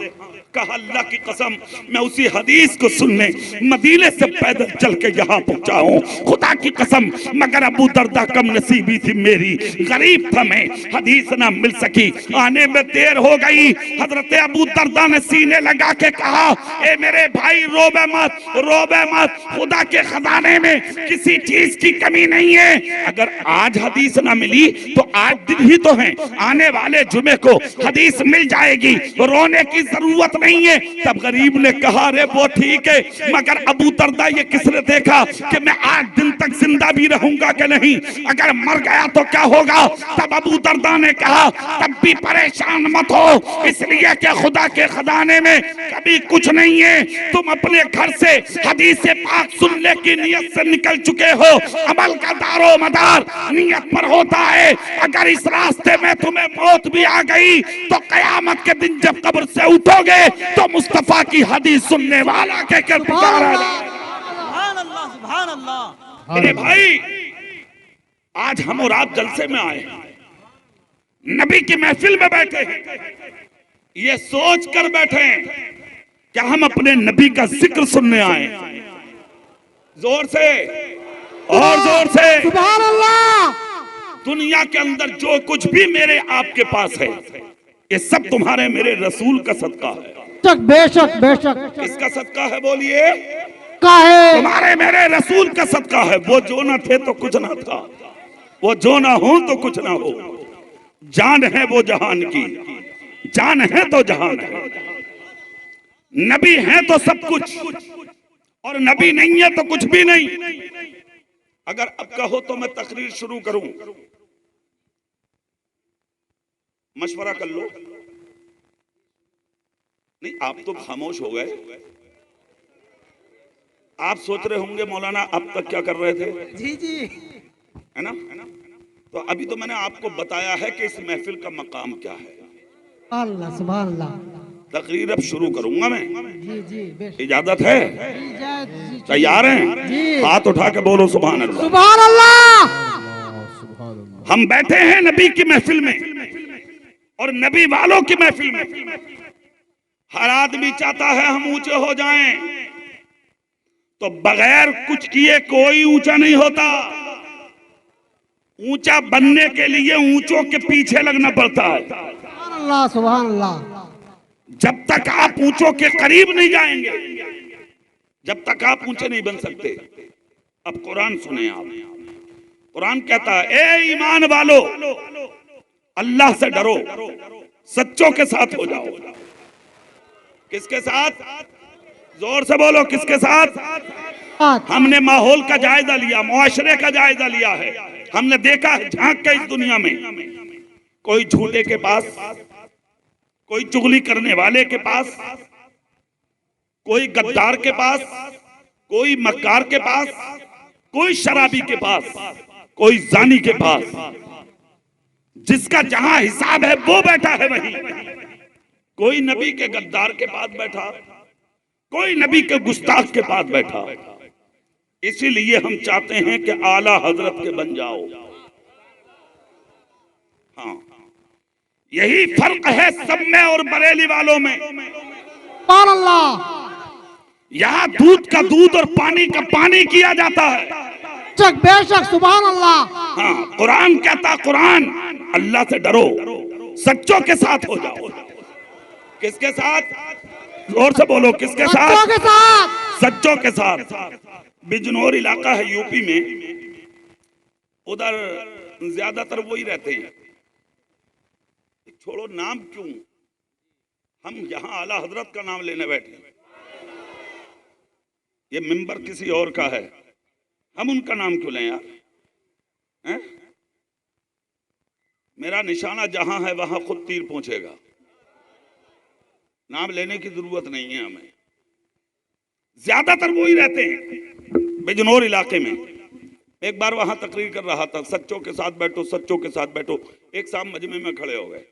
कहा अल्लाह की कसम मैं उसी हदीस को सुनने मदीने से पैदल चल के यहाँ पहुंचा हूँ। खुदा की कसम मगर अबू दरदा कम नसीबी थी मेरी, गरीब था मैं, हदीस ना मिल सकी, आने में देर हो गई। हजरत अबू दरदा ने सीने लगा के कहा, ए मेरे भाई रोबे मत, रोबे मत, खुदा के खजाने में किसी चीज की कमी नहीं है। अगर आज हदीस ना मिली तो आज दिन ही तो है, आने वाले जुमे को हदीस मिल जाएगी, रोने की जरूरत नहीं है। तब गरीब ने कहा रे वो ठीक है, मगर अबू दरदा ये किसने देखा कि मैं 8 दिन तक जिंदा भी रहूंगा कि नहीं, अगर मर गया तो क्या होगा। तब अबू दरदा ने कहा तब भी परेशान मत हो, इसलिए कि खुदा के खजाने में कभी कुछ नहीं है। तुम अपने घर से हदीस पाक सुनने की नियत से निकल चुके हो, अमल का दारो मदार नियत पर होता है। अगर इस रास्ते में तुम्हें मौत भी आ गई तो कयामत के दिन जब कब्र से उठोगे तो मुस्तफा की हदीस सुनने वाला के कर पुकारा जाए। सुभान अल्लाह, सुभान अल्लाह। मेरे भाई, आज हम और आप जलसे में आए, नबी की महफिल में बैठे हैं, ये सोच कर बैठे हैं कि हम अपने नबी का जिक्र सुनने आए। जोर से और जोर से सुभान अल्लाह। दुनिया के अंदर जो कुछ भी मेरे आपके पास है, ये सब तुम्हारे मेरे रसूल का सदका है। बेशक बेशक। किसका सदका है बोलिए? का है? तुम्हारे मेरे रसूल का सदका है। वो जो ना थे तो कुछ ना था, वो जो ना हो तो कुछ ना हो। जान है वो जहान की, जान है तो जहान है। नबी है तो सब कुछ, और नबी नहीं है तो कुछ भी नहीं। अगर अब कहो तो मैं तकरीर शुरू करूं, मशवरा कर लो। नहीं, आप तो खामोश हो गए। आप सोच रहे होंगे मौलाना अब तक क्या कर रहे थे। जी जी, है ना? तो अभी तो मैंने आपको बताया है कि इस महफिल का मकाम क्या है। अल्लाह सुभान अल्लाह। तकरीर अब शुरू करूंगा मैं। जी जी बेशक। इजाजत है? जी, तैयार हैं? जी। हाथ उठा के बोलो सुभान अल्लाह। सुभान अल्लाह। हम बैठे हैं नबी की महफिल में और नबी वालों की महफिल में। हर आदमी चाहता है हम ऊंचे हो जाएं, तो बगैर कुछ किए कोई ऊंचा नहीं होता। ऊंचा बनने के लिए ऊंचों के पीछे लगना पड़ता है। सुभान अल्लाह, सुभान अल्लाह। जब तक आप ऊंचों के करीब नहीं जाएंगे, जब तक आप ऊंचे नहीं बन सकते। अब कुरान सुने आप। कुरान कहता है ए ईमान वालो, अल्लाह से डरो, सच्चों के साथ हो जाओ। किसके साथ? जोर से बोलो, किसके साथ? हमने माहौल का जायजा लिया, मुआशरे का जायजा लिया है। हमने देखा है झांक के इस दुनिया में, कोई झूठे के पास, कोई चुगली करने वाले के पास, कोई गद्दार के पास, कोई मक्कार के पास, कोई शराबी के पास, कोई जानी के पास। जिसका जहां हिसाब है वो बैठा है वहीं। कोई नबी के गद्दार के पास बैठा, कोई नबी के गुस्ताख के पास बैठा। इसीलिए हम चाहते हैं कि आला हजरत के बन जाओ। हाँ, यही फर्क है सब में और बरेली वालों में। सुभान अल्लाह। यहाँ दूध का दूध और पानी का पानी किया जाता है। बेशक बेशक, सुभान अल्लाह। हाँ, कुरान कहता, कुरान अल्लाह से डरो, सच्चों के साथ हो जाओ। किसके साथ? जोर से बोलो, किसके साथ? सच्चों के साथ। सच्चों के साथ। बिजनौर इलाका है यूपी में, उधर ज्यादातर वही रहते हैं। छोड़ो नाम क्यों, हम यहाँ आला हजरत का नाम लेने बैठे। ये मिंबर किसी और का है, हम उनका नाम क्यों लें यार? हैं? मेरा निशाना जहां है वहां खुद तीर पहुंचेगा। नाम लेने की जरूरत नहीं है हमें। ज्यादातर वो ही रहते हैं बिजनौर इलाके में। एक बार वहां तकरीर कर रहा था, सच्चों के साथ बैठो, सच्चों के साथ बैठो। एक साहब मजमे में खड़े हो गए,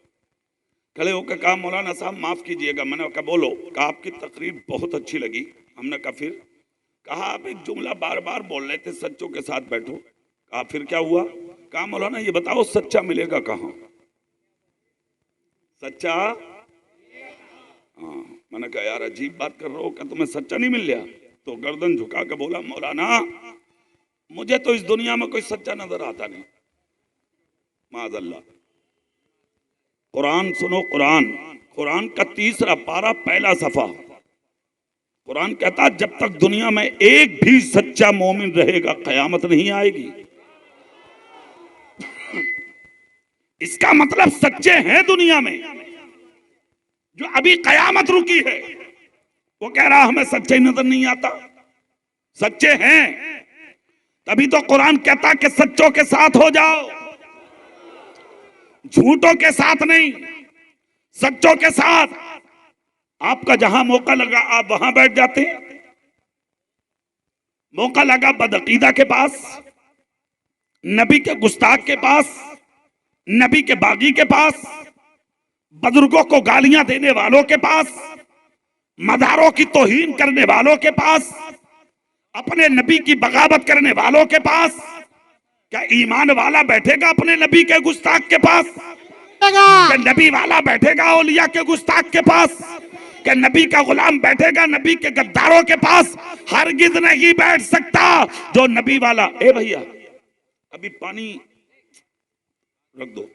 खड़े होकर कहा मौलाना साहब माफ कीजिएगा। मैंने कहा बोलो। कहा आपकी तकरीर बहुत अच्छी लगी। हमने कहा फिर? कहा आप एक जुमला बार बार बोल रहे थे, सच्चों के साथ बैठो। कहा फिर क्या हुआ? कहा मौलाना ये बताओ सच्चा मिलेगा कहाँ? सच्चा? हाँ। मैंने कहा यार अजीब बात कर रहे हो, क्या तुम्हें सच्चा नहीं मिल गया? तो गर्दन झुका के बोला मौलाना मुझे तो इस दुनिया में कोई सच्चा नजर आता नहीं, माज़अल्लाह। कुरान सुनो, कुरान, कुरान का 3रा पारा पहला सफा। कुरान कहता जब तक दुनिया में एक भी सच्चा मोमिन रहेगा कयामत नहीं आएगी। इसका मतलब सच्चे हैं दुनिया में। जो अभी कयामत रुकी है वो कह रहा हमें सच्चे नजर नहीं आता। सच्चे हैं तभी तो कुरान कहता कि सच्चों के साथ हो जाओ, झूठों के साथ नहीं, सच्चों के साथ। आपका जहां मौका लगा आप वहां बैठ जाते हैं। मौका लगा बदअकीदा के पास, नबी के गुस्ताख के पास, नबी के बागी के पास, बुजुर्गों को गालियां देने वालों के पास, मज़ारों की तौहीन करने वालों के पास, अपने नबी की बगावत करने वालों के पास। क्या ईमान वाला बैठेगा अपने नबी के गुस्ताख के पास? क्या नबी वाला बैठेगा औलिया के गुस्ताख के पास? क्या नबी का गुलाम बैठेगा नबी के गद्दारों के पास? हरगिज नहीं बैठ सकता। जो नबी वाला, ए भैया अभी पानी रख दो,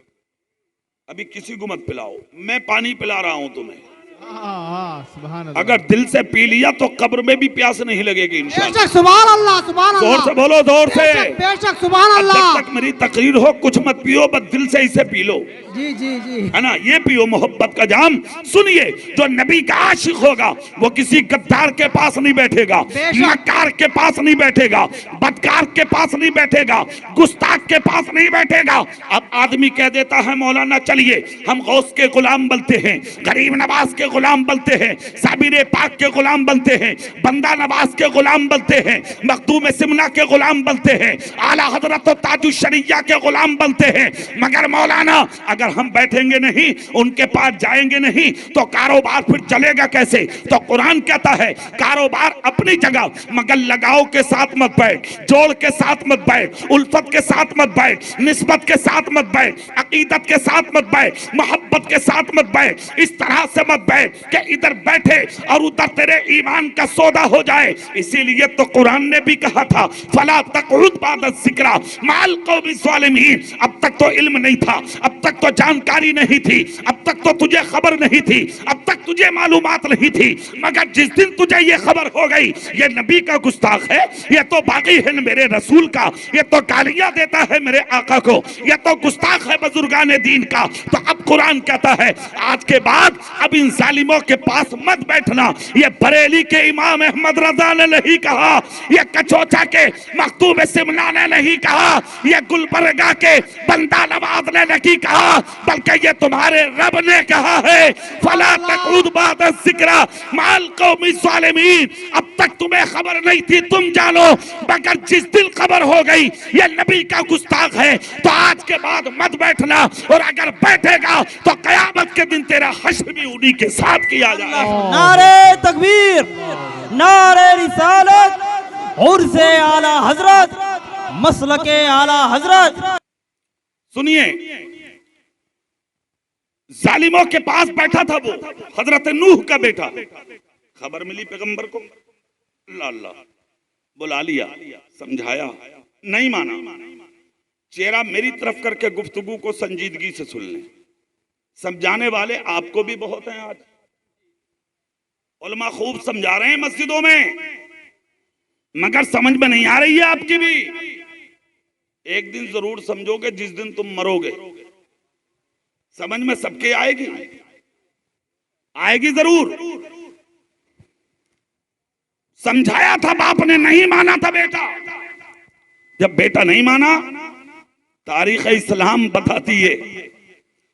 अभी किसी को मत पिलाओ, मैं पानी पिला रहा हूं तुम्हें। सुभान अल्लाह। अगर दिल से पी लिया तो कब्र में भी प्यास नहीं लगेगी इंशाअल्लाह। बेशक सुभान अल्लाह, सुभान अल्लाह। जोर से बोलो, जोर से। बेशक सुभान अल्लाह। जब तक मेरी तकरीर हो कुछ मत पियो, बस दिल से इसे पी लो। जी जी जी, है ना, ये पियो मोहब्बत का जाम। सुनिए, जो नबी का आशिक होगा वो किसी गद्दार के पास नहीं बैठेगा, मक्कार के पास नहीं बैठेगा, बदकार के पास नहीं बैठेगा, गुस्ताख के पास नहीं बैठेगा। अब आदमी कह देता है मौलाना चलिए हम गौस के गुलाम बनते हैं, गरीब नवाज के गुलाम बनते हैं, साबिर पाक के गुलाम बनते हैं, बंदा नवाज के गुलाम बनते हैं, मखदूम सिमना के गुलाम बनते हैं, आला हजरत ताजुश शरिया के गुलाम बनते हैं। मगर मौलाना अगर हम बैठेंगे नहीं, उनके पास जाएंगे नहीं तो कारोबार फिर चलेगा कैसे? तो कुरान कहता है कारोबार अपनी जगह, मगर लगाव के साथ मत बैठ, जोड़ के साथ मत बैठ, उल्फत के साथ मत बैठ, निस्बत के साथ मत बैठ, अकीदत के साथ मत बैठ, मोहब्बत के साथ मत बैठ। इस तरह से मत बैठ कि इधर बैठे और उधर तेरे ईमान का सौदा हो जाए। इसीलिए तो कुरान ने भी कहा था फला तक़उद बाद ज़िक्रा माल कौमी ज़ालिमीन। अब तक तो इल्म नहीं था, अब तक तो जानकारी नहीं थी, अब तक तो तुझे खबर नहीं थी, अब तक तुझे मालूमात नहीं थी, मगर जिस दिन तुझे ये खबर हो गई ये नबी का गुस्ताख है, ये तो बागी है मेरे रसूल का, ये तो गालियां देता है मेरे आका को, ये तो गुस्ताख है बुजुर्गान दीन का। तो अब कुरान कहता है आज के बाद अब इन जालिमों के पास मत बैठना। ये बरेली के इमाम अहमद रजा ने नहीं कहा, ये कचौचा के मखदूम सिमना ने नहीं कहा, ये गुलबर्गा के बंदा नवाज ने नहीं कहा, बल्कि ये तुम्हारे रब ने कहा है फला तक़उद बाद ज़िक्रा माल कौमी ज़ालिमीन। अब तक तुम्हें खबर नहीं थी, तुम जानो, मगर जिस दिन खबर हो गई ये नबी का गुस्ताख है तो आज के बाद मत बैठना, और अगर बैठेगा तो कयामत के दिन तेरा हश्र भी उन्हीं के साथ किया जाएगा। नारे तकबीर, नारे रिसालत, उर्से आला हजरत, मसलके आला हजरत। सुनिए, जालिमों के पास बैठा था वो हजरत नूह का बेटा। खबर मिली पैगंबर को, अल्लाह बुला लिया, समझाया, नहीं माना। चेहरा मेरी तरफ करके गुफ्तगू को संजीदगी से सुन लें। समझाने वाले आपको भी बहुत हैं आज, उलमा खूब समझा रहे हैं मस्जिदों में, मगर समझ में नहीं आ रही है आपकी भी। एक दिन जरूर समझोगे जिस दिन तुम मरोगे, समझ में सबके आएगी, आएगी जरूर। समझाया था बाप ने, नहीं माना था बेटा। जब बेटा नहीं माना, तारीख इस्लाम बताती है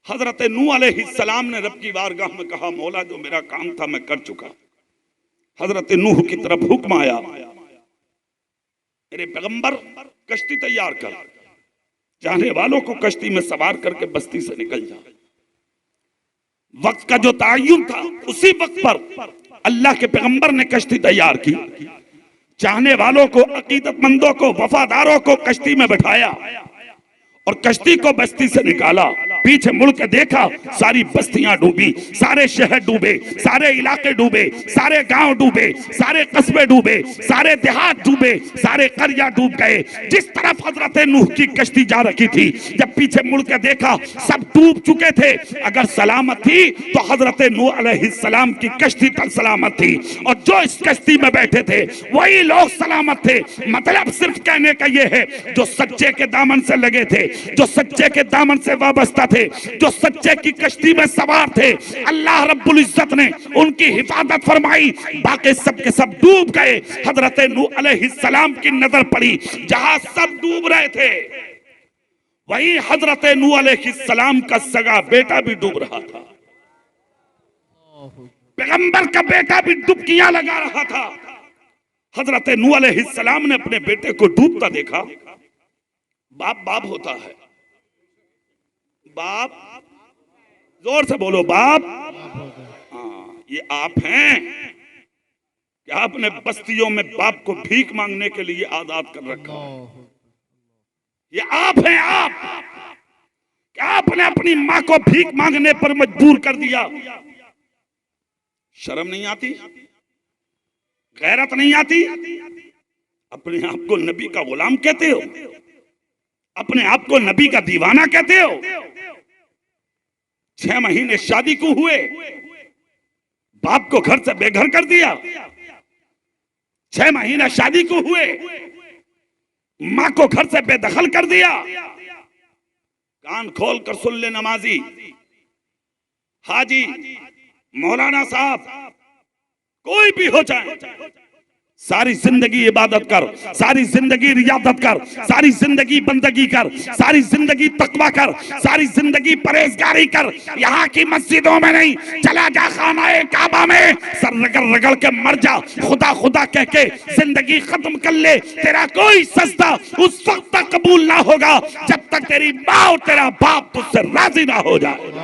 हजरत नूह अलैहिस्सलाम ने रब की बारगाह में कहा मौला जो मेरा काम था मैं कर चुका। हजरत नूह की तरफ हुक्म आया मेरे पैगंबर कश्ती तैयार कर, जाने वालों को कश्ती में सवार करके बस्ती से निकल जा। वक्त का जो तायुन था उसी वक्त पर अल्लाह के पैगंबर ने कश्ती तैयार की, चाहने वालों को, अकीदतमंदों को, वफादारों को कश्ती में बैठाया और कश्ती को बस्ती से निकाला। पीछे मुड़ के देखा, सारी बस्तियां डूबी, सारे शहर डूबे, सारे इलाके डूबे, सारे गांव डूबे, सारे कस्बे डूबे, सारे देहात डूबे, सारे करिया डूब गए। जिस तरफ हजरत नूह की कश्ती जा रखी थी, जब पीछे मुड़ के देखा सब डूब चुके थे। अगर सलामत थी तो हजरत नूह अलैहिस्सलाम की कश्ती तक सलामत थी, और जो इस कश्ती में बैठे थे वही लोग सलामत थे। मतलब सिर्फ कहने का यह है जो सच्चे के दामन से लगे थे, जो सच्चे के दामन से वाबस्ता थे, थे, जो सच्चे की कश्ती में सवार थे, अल्लाह रब्बुल इज्जत ने उनकी हिफाजत फरमाई, बाकी सब के सब डूब गए। हजरत नूह अलैहिस्सलाम की नजर पड़ी, जहां सब डूब रहे थे वहीं हजरत नूह अलैहिस्सलाम का सगा बेटा भी डूब रहा था। पैगंबर का बेटा भी डुबकियां लगा रहा था। हजरत नूह अलैहिस्सलाम ने अपने बेटे को डूबता देखा। बाप बाप होता है, बाप, जोर से बोलो बाप। हाँ, ये आप हैं कि आपने बस्तियों में बाप को भीख मांगने के लिए आजाद कर रखा। ये आप हैं, आप क्या आपने अपनी मां को भीख मांगने पर मजबूर कर दिया। शर्म नहीं आती, गैरत नहीं आती। अपने आप को नबी का गुलाम कहते हो, अपने आप को नबी का दीवाना कहते हो। 6 महीने शादी को हुए, बाप को घर से बेघर कर दिया। 6 महीने शादी को हुए, मां को घर से बेदखल कर दिया। कान खोल कर सुन ले नमाजी, हाजी, मौलाना साहब, कोई भी हो जाए, सारी जिंदगी इबादत कर, सारी जिंदगी रियादत कर, सारी जिंदगी बंदगी कर, सारी जिंदगी तकवा कर, सारी जिंदगी परहेजगारी कर। यहाँ की मस्जिदों में नहीं, चला जा खानाए काबा में, सर रगड़ रगड़ के मर जा, खुदा खुदा कह के जिंदगी खत्म कर ले। तेरा कोई सजदा उस वक्त तक कबूल ना होगा जब तक तेरी माँ और तेरा बाप तुझसे राजी ना हो जाए।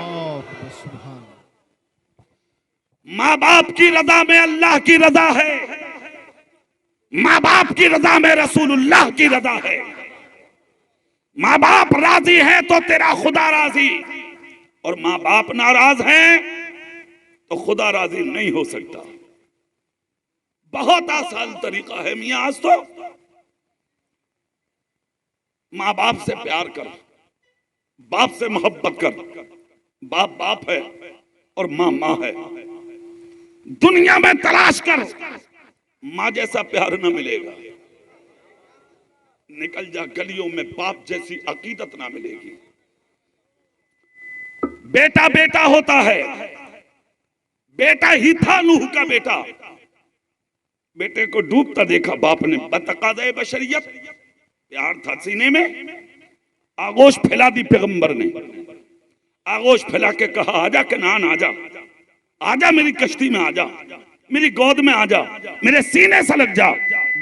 माँ बाप की रजा में अल्लाह की रजा है, माँ बाप की रजा में रसूलुल्लाह की रजा है। माँ बाप राजी है तो तेरा खुदा राजी, और माँ बाप नाराज हैं तो खुदा राजी नहीं हो सकता। बहुत आसान तरीका है मियां, आज तो माँ बाप से प्यार कर, बाप से मोहब्बत कर। बाप बाप है और माँ माँ है। दुनिया में तलाश कर, माँ जैसा प्यार न मिलेगा। निकल जा गलियों में, बाप जैसी अकीदत ना मिलेगी। बेटा बेटा होता है, बेटा ही था नूह का बेटा। बेटे को डूबता देखा बाप ने, बतकाज़े बशरियत, प्यार था सीने में, आगोश फैला दी पैगंबर ने। आगोश फैला के कहा, आजा कनान, आजा आजा, मेरी कश्ती में आजा, मेरी गोद में आजा, मेरे सीने से लग जा।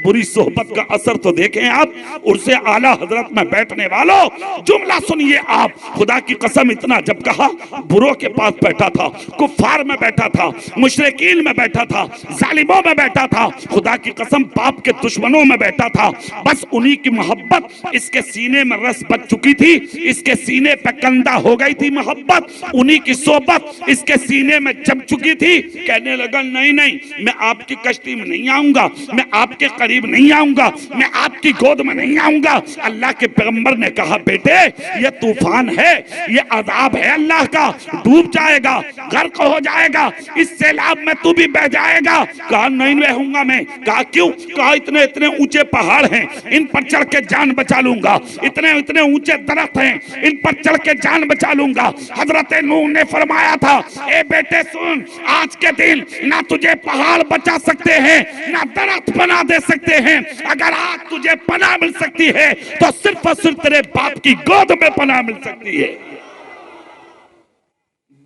बुरी सोहबत का असर तो देखें आप। उर्से आला हजरत में बैठने वालों, जुमला सुनिए आप। खुदा की कसम, इतना जब कहा, बुरों के पास बैठा था, कुफार में बैठा था, मुशरिकीन में बैठा था, जालिमों में बैठा था, खुदा की कसम बाप के दुश्मनों में बैठा था। बस उन्हीं की मोहब्बत इसके सीने में रस बच चुकी थी, इसके सीने पे कंधा हो गई थी मोहब्बत, उन्हीं की सोहबत इसके सीने में जम चुकी थी। कहने लगा, नहीं नहीं, मैं आपकी कश्ती में नहीं आऊंगा, मैं आपके करीब नहीं आऊंगा, मैं आपकी गोद में नहीं आऊंगा। अल्लाह के पैगंबर ने कहा, बेटे ये तूफान है, ये अजाब है अल्लाह का, डूब जाएगा, गर्क हो जाएगा, इस सैलाब में तू भी बह जाएगा। कहा, नहीं रहूंगा मैं। कहा, क्यों? कहा, इतने इतने ऊंचे पहाड़ हैं, इन पर चढ़ के जान बचा लूंगा। इतने इतने ऊंचे दरख्त हैं, इन पर चढ़ के जान बचा लूंगा। हजरत नूह ने फरमाया था, ए बेटे सुन, आज के दिन ना तुझे पहाड़ बचा सकते हैं, ना दरख्त बना दे सकते हैं। अगर आज तुझे पनाह मिल सकती है तो सिर्फ और सिर्फ तेरे बाप की गोद में पनाह मिल सकती है।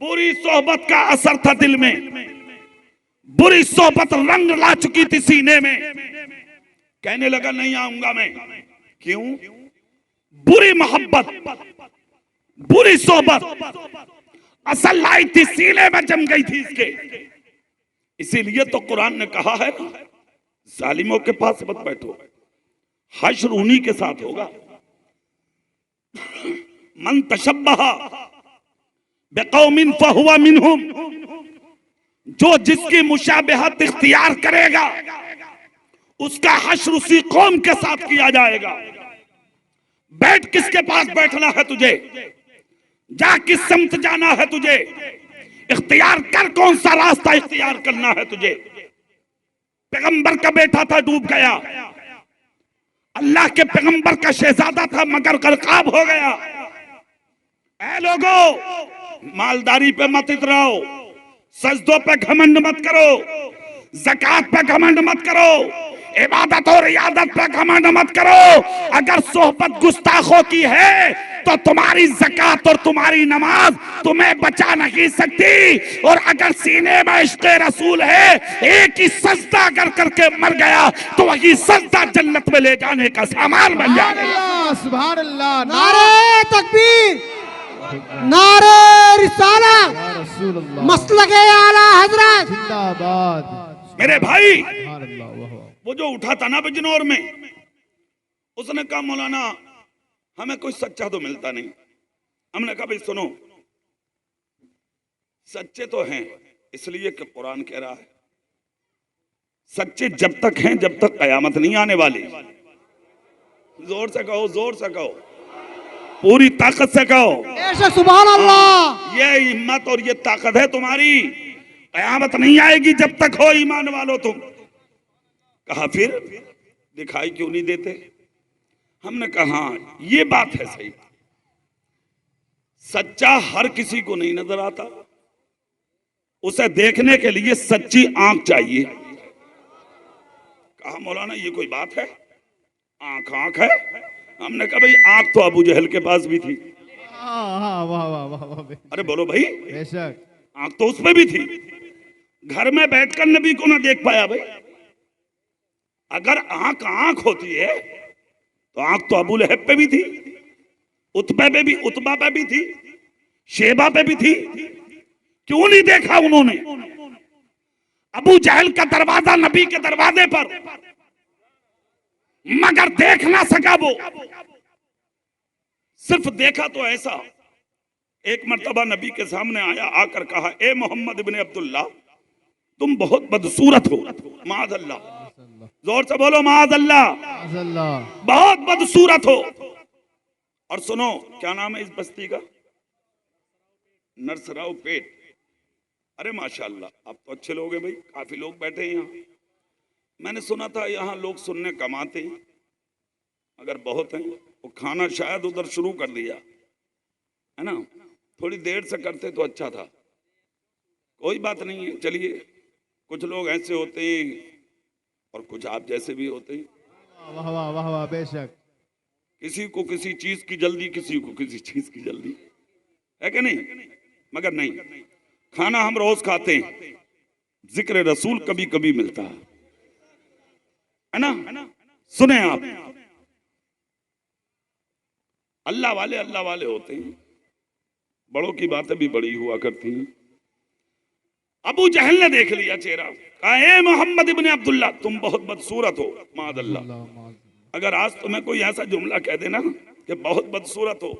बुरी सोहबत का असर था दिल में, बुरी सोहबत रंग ला चुकी थी सीने में। कहने लगा, नहीं आऊंगा मैं। क्यों? बुरी मोहब्बत, बुरी सोहबत असल लाई थी, सीने में जम गई थी इसके। इसीलिए तो कुरान ने कहा है ना, जालिमों के पास मत बैठो, हश्र उन्हीं के साथ होगा। मन तशब्बहा बिकौमिन फहुवा मिनहुम, जो जिसकी मुशाबहत इख्तियार करेगा उसका हश्र उसी कौम के साथ किया जाएगा। बैठ किसके पास बैठना है तुझे, जा किस समत जाना है तुझे, इख्तियार कर कौन सा रास्ता इख्तियार करना है तुझे। पैगंबर का बेटा था, डूब गया। अल्लाह के पैगंबर का शहजादा था, मगर गर्काब हो गया। ऐ लोगो, मालदारी पे मत इतराओ, सजदों पे घमंड मत करो, ज़कात पे घमंड मत करो, इबादत और रियादत पे घमंड मत करो। अगर सोहबत गुस्ताखों की है तो तुम्हारी ज़कात और तुम्हारी नमाज तुम्हें बचा नहीं सकती। और अगर सीने में इश्क़ रसूल है, एक ही सजदा अगर करके मर गया तो वही सजदा जन्नत में ले जाने का सामान बन जाएगा। सुभान अल्लाह, नारे तकबीर, नारे रिसालत, या रसूल अल्लाह, मसलके आला हजरत। जिंदाबाद। मेरे भाई, सुभान अल्लाह, वाह वाह। वो जो उठा था ना बिजनौर में, उसने कहा मौलाना हमें कोई सच्चा तो मिलता नहीं। हमने कहा भाई सुनो, सच्चे तो हैं इसलिए कि कुरान कह रहा है सच्चे जब तक हैं जब तक कयामत नहीं आने वाली। जोर से कहो, जोर से कहो, पूरी ताकत से कहो। बेशक सुभान अल्लाह। ये हिम्मत और ये ताकत है तुम्हारी। कयामत नहीं आएगी जब तक हो ईमान वालो तुम। कहा फिर दिखाई क्यों नहीं देते? हमने कहा हाँ ये बात है सही। सच्चा हर किसी को नहीं नजर आता, उसे देखने के लिए सच्ची आंख चाहिए। कहा मौलाना ये कोई बात है, आंख आंख है? हमने कहा भाई आंख तो अबू जहल के पास भी थी। हाँ हाँ, वाह वाह वाह वाह। अरे बोलो भाई, बेशक। आंख तो उसमें भी थी। घर में बैठकर नबी को ना देख पाया भाई। अगर आंख आंख होती है तो आंख तो अबू लहब पे भी थी, उत्बा पे भी थी, शेबा पे भी थी। क्यों नहीं देखा उन्होंने? अबू जहल का दरवाजा नबी के दरवाजे पर, मगर देख ना सका वो। सिर्फ देखा तो ऐसा, एक मर्तबा नबी के सामने आया, आकर कहा ए मोहम्मद इब्ने अब्दुल्ला, तुम बहुत बदसूरत हो। माअज़ल्लाह, जोर से बोलो माअज़ल्लाह। बहुत बदसूरत हो। और सुनो, क्या नाम है इस बस्ती का? नरसराव पेट। अरे माशाल्लाह, आप तो अच्छे लोग हैं भाई, काफी लोग बैठे हैं यहाँ। मैंने सुना था यहाँ लोग सुनने कमाते हैं, अगर बहुत हैं। वो खाना शायद उधर शुरू कर दिया है ना, थोड़ी देर से करते तो अच्छा था। कोई बात नहीं है, चलिए। कुछ लोग ऐसे होते हैं और कुछ आप जैसे भी होते हैं। वाह वाह वाह वाह, बेशक। किसी को किसी चीज की जल्दी, किसी को किसी चीज की जल्दी है कि नहीं? मगर नहीं, खाना हम रोज खाते हैं, जिक्र रसूल कभी कभी मिलता है ना। सुने आप, अल्लाह वाले होते हैं, बड़ों की बातें भी बड़ी हुआ करती हैं। अबू जहल ने देख लिया चेहरा, कहा ए मोहम्मद इब्ने अब्दुल्ला, तुम बहुत बदसूरत हो। माअज़ल्लाह। अगर आज तुम्हें कोई ऐसा जुमला कह देना कि बहुत बदसूरत हो,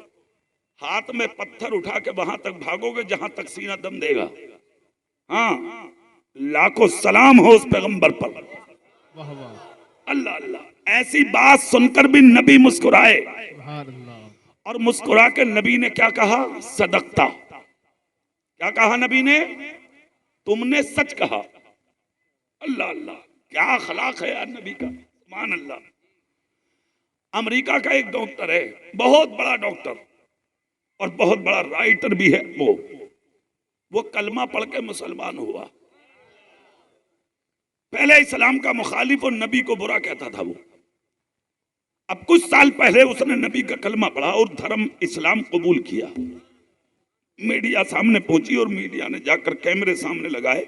हाथ में पत्थर उठा के वहां तक भागोगे जहां तक सीना दम देगा। हाँ, लाखों सलाम हो उस पैगंबर पर। वाह वाह, अल्लाह अल्लाह। ऐसी बात सुनकर भी नबी मुस्कुराए, सुभान अल्लाह। और मुस्कुरा के नबी ने क्या कहा? सदकता। क्या कहा नबी ने? तुमने सच कहा। अल्लाह अल्लाह, क्या अखलाक है यार नबी का, सुभान अल्लाह। अमेरिका का एक डॉक्टर है, बहुत बड़ा डॉक्टर और बहुत बड़ा राइटर भी है। वो कलमा पढ़ के मुसलमान हुआ। पहले इस्लाम का मुखालिफ और नबी को बुरा कहता था वो। अब कुछ साल पहले उसने नबी का कलमा पढ़ा और धर्म इस्लाम कबूल किया। मीडिया सामने पहुंची और मीडिया ने जाकर कैमरे सामने लगाए,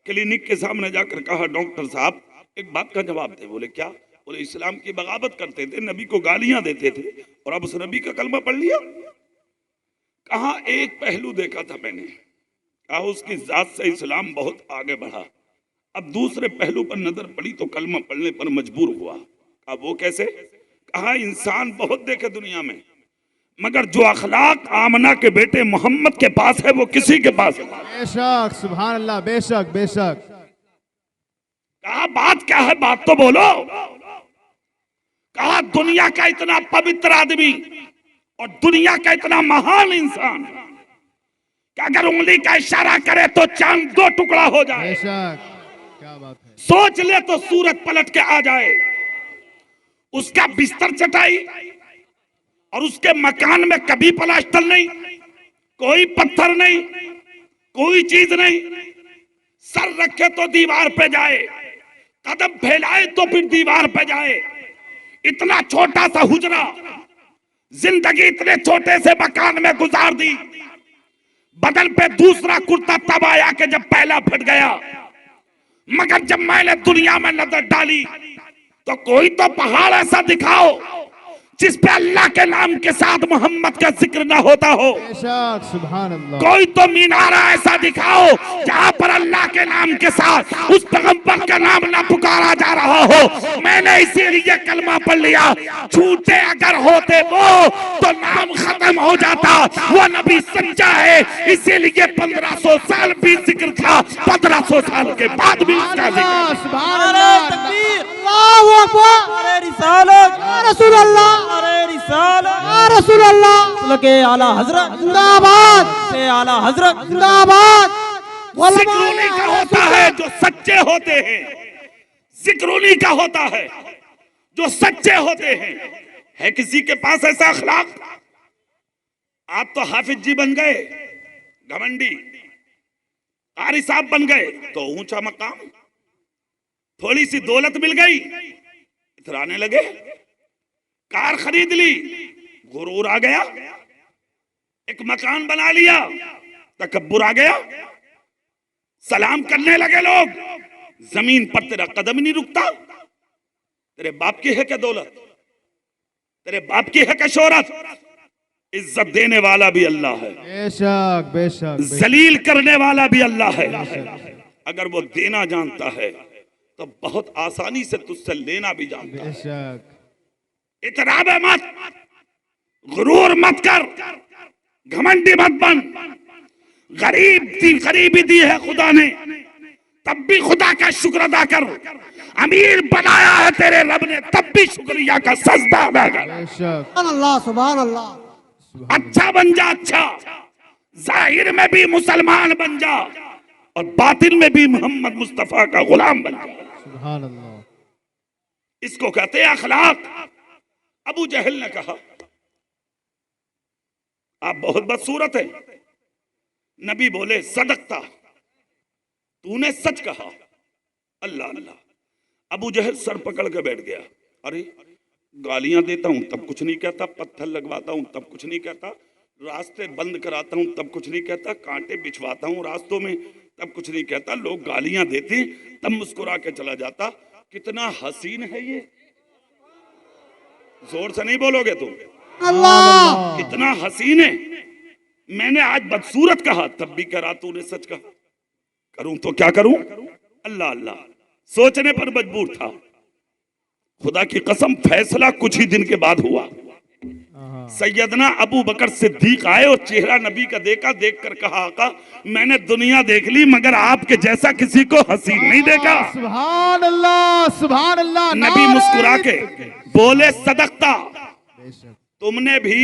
क्लिनिक के सामने जाकर कहा डॉक्टर साहब एक बात का जवाब दे। बोले क्या? बोले इस्लाम की बगावत करते थे, नबी को गालियां देते थे और अब उस नबी का कलमा पढ़ लिया। कहा एक पहलू देखा था मैंने, कहा उसकी जात से इस्लाम बहुत आगे बढ़ा। अब दूसरे पहलू पर नजर पड़ी तो कलमा पढ़ने पर मजबूर हुआ। कहा वो कैसे? कहा इंसान बहुत देखे दुनिया में, मगर जो अखलाक आमना के बेटे मोहम्मद के पास है वो किसी के पास है। बेशक, सुभान अल्लाह, बेशक बेशक। कहा बात क्या है, बात तो बोलो। कहा दुनिया का इतना पवित्र आदमी और दुनिया का इतना महान इंसान कि अगर उंगली का इशारा करे तो चांद दो टुकड़ा हो जाए। बेशक, क्या बात है। सोच ले तो सूरज पलट के आ जाए। उसका बिस्तर चटाई और उसके मकान में कभी प्लास्टर नहीं, कोई पत्थर नहीं, कोई चीज नहीं, सर रखे तो दीवार पे जाए, कदम फैलाए तो फिर दीवार पे जाए। इतना छोटा सा हुजरा, जिंदगी इतने छोटे से मकान में गुजार दी। बदन पे दूसरा कुर्ता तब आया कि जब पहला फट गया। मगर जब मैंने दुनिया में नजर डाली तो कोई तो पहाड़ ऐसा दिखाओ जिस पे अल्लाह के नाम के साथ मोहम्मद का जिक्र ना होता हो। बेशक सुभान अल्लाह। कोई तो मीनारा ऐसा दिखाओ जहां पर अल्लाह के नाम के साथ उस पैगंबर का नाम ना पुकारा जा रहा हो। मैंने इसीलिए कलमा पढ़ लिया। झूठे अगर होते वो तो नाम खत्म हो जाता। वो नबी सच्चा है, इसीलिए 1500 साल भी जिक्र था, 1500 साल के बाद भी उसका जिक्र। सुभान नारे अल्लाह। तकबीर, अल्लाहु अकबर, नारे रिसालत, या रसूल अल्लाह, नारे रिसालत, या रसूल अल्लाह, मसल के आला हजरत, जिंदाबाद, से आला हजरत, जिंदाबाद। जिक्र उन्हीं का होता है जो सच्चे होते हैं। जिक्र उन्हीं का होता है जो सच्चे होते हैं। है किसी के पास ऐसा अखलाक? आप तो हाफिज जी बन गए, घमंडी, कारी साहब बन गए तो ऊंचा मकाम, थोड़ी सी दौलत मिल गई इतराने लगे, कार खरीद ली गुरूर आ गया, एक मकान बना लिया तकब्बुर आ गया, सलाम करने लगे लोग, जमीन पर तेरा कदम नहीं रुकता। तेरे बाप की है क्या दौलत? तेरे बाप की है क्या शोहरत? इज्जत देने वाला भी अल्लाह है, बेशक बेशक बेशक। जलील करने वाला भी अल्लाह है। अगर वो देना जानता है तो बहुत आसानी से तुझसे लेना भी जानता है। बेशक। इतराब मत, गुरूर मत कर, घमंडी मत बन। गरीबी दी है खुदा ने, तब भी खुदा का शुक्र अदा कर। अमीर बनाया है तेरे रब ने, तब भी शुक्रिया का सजदा अदा कर। बेशक सुभान अल्लाह, सुभान अल्लाह। अच्छा बन जा, अच्छा जाहिर में भी मुसलमान बन जा और बातिन में भी मोहम्मद मुस्तफा का गुलाम बन जा। सुभान अल्लाह। इसको कहते हैं अखलाक। अबू जहल ने कहा आप बहुत बदसूरत है। नबी बोले सदकता, तूने सच कहा। अल्लाह अल्लाह। अबू जहल सर पकड़ के बैठ गया। अरे गालियां देता हूं तब कुछ नहीं कहता, पत्थर लगवाता हूं तब कुछ नहीं कहता, रास्ते बंद कराता हूं तब कुछ नहीं कहता, कांटे बिछवाता हूं रास्तों में तब कुछ नहीं कहता, लोग गालियां देते तब मुस्कुरा के चला जाता। कितना हसीन है ये। जोर से नहीं बोलोगे तुम। अल्लाह, कितना हसीन है। मैंने आज बदसूरत कहा तब भी करा, तूने सच कहा। करूं तो क्या करूं? अल्लाह अल्लाह। सोचने पर मजबूर था। खुदा की कसम फैसला कुछ ही दिन के बाद हुआ। सैयदना अबू बकर सिद्दीक आए और चेहरा नबी का देखा, देखकर कहा आका मैंने दुनिया देख ली मगर आपके जैसा किसी को हसीन नहीं देखा। सुभान अल्लाह सुभान अल्लाह। नबी मुस्कुरा के बोले सदकता, बेशक। तुमने भी।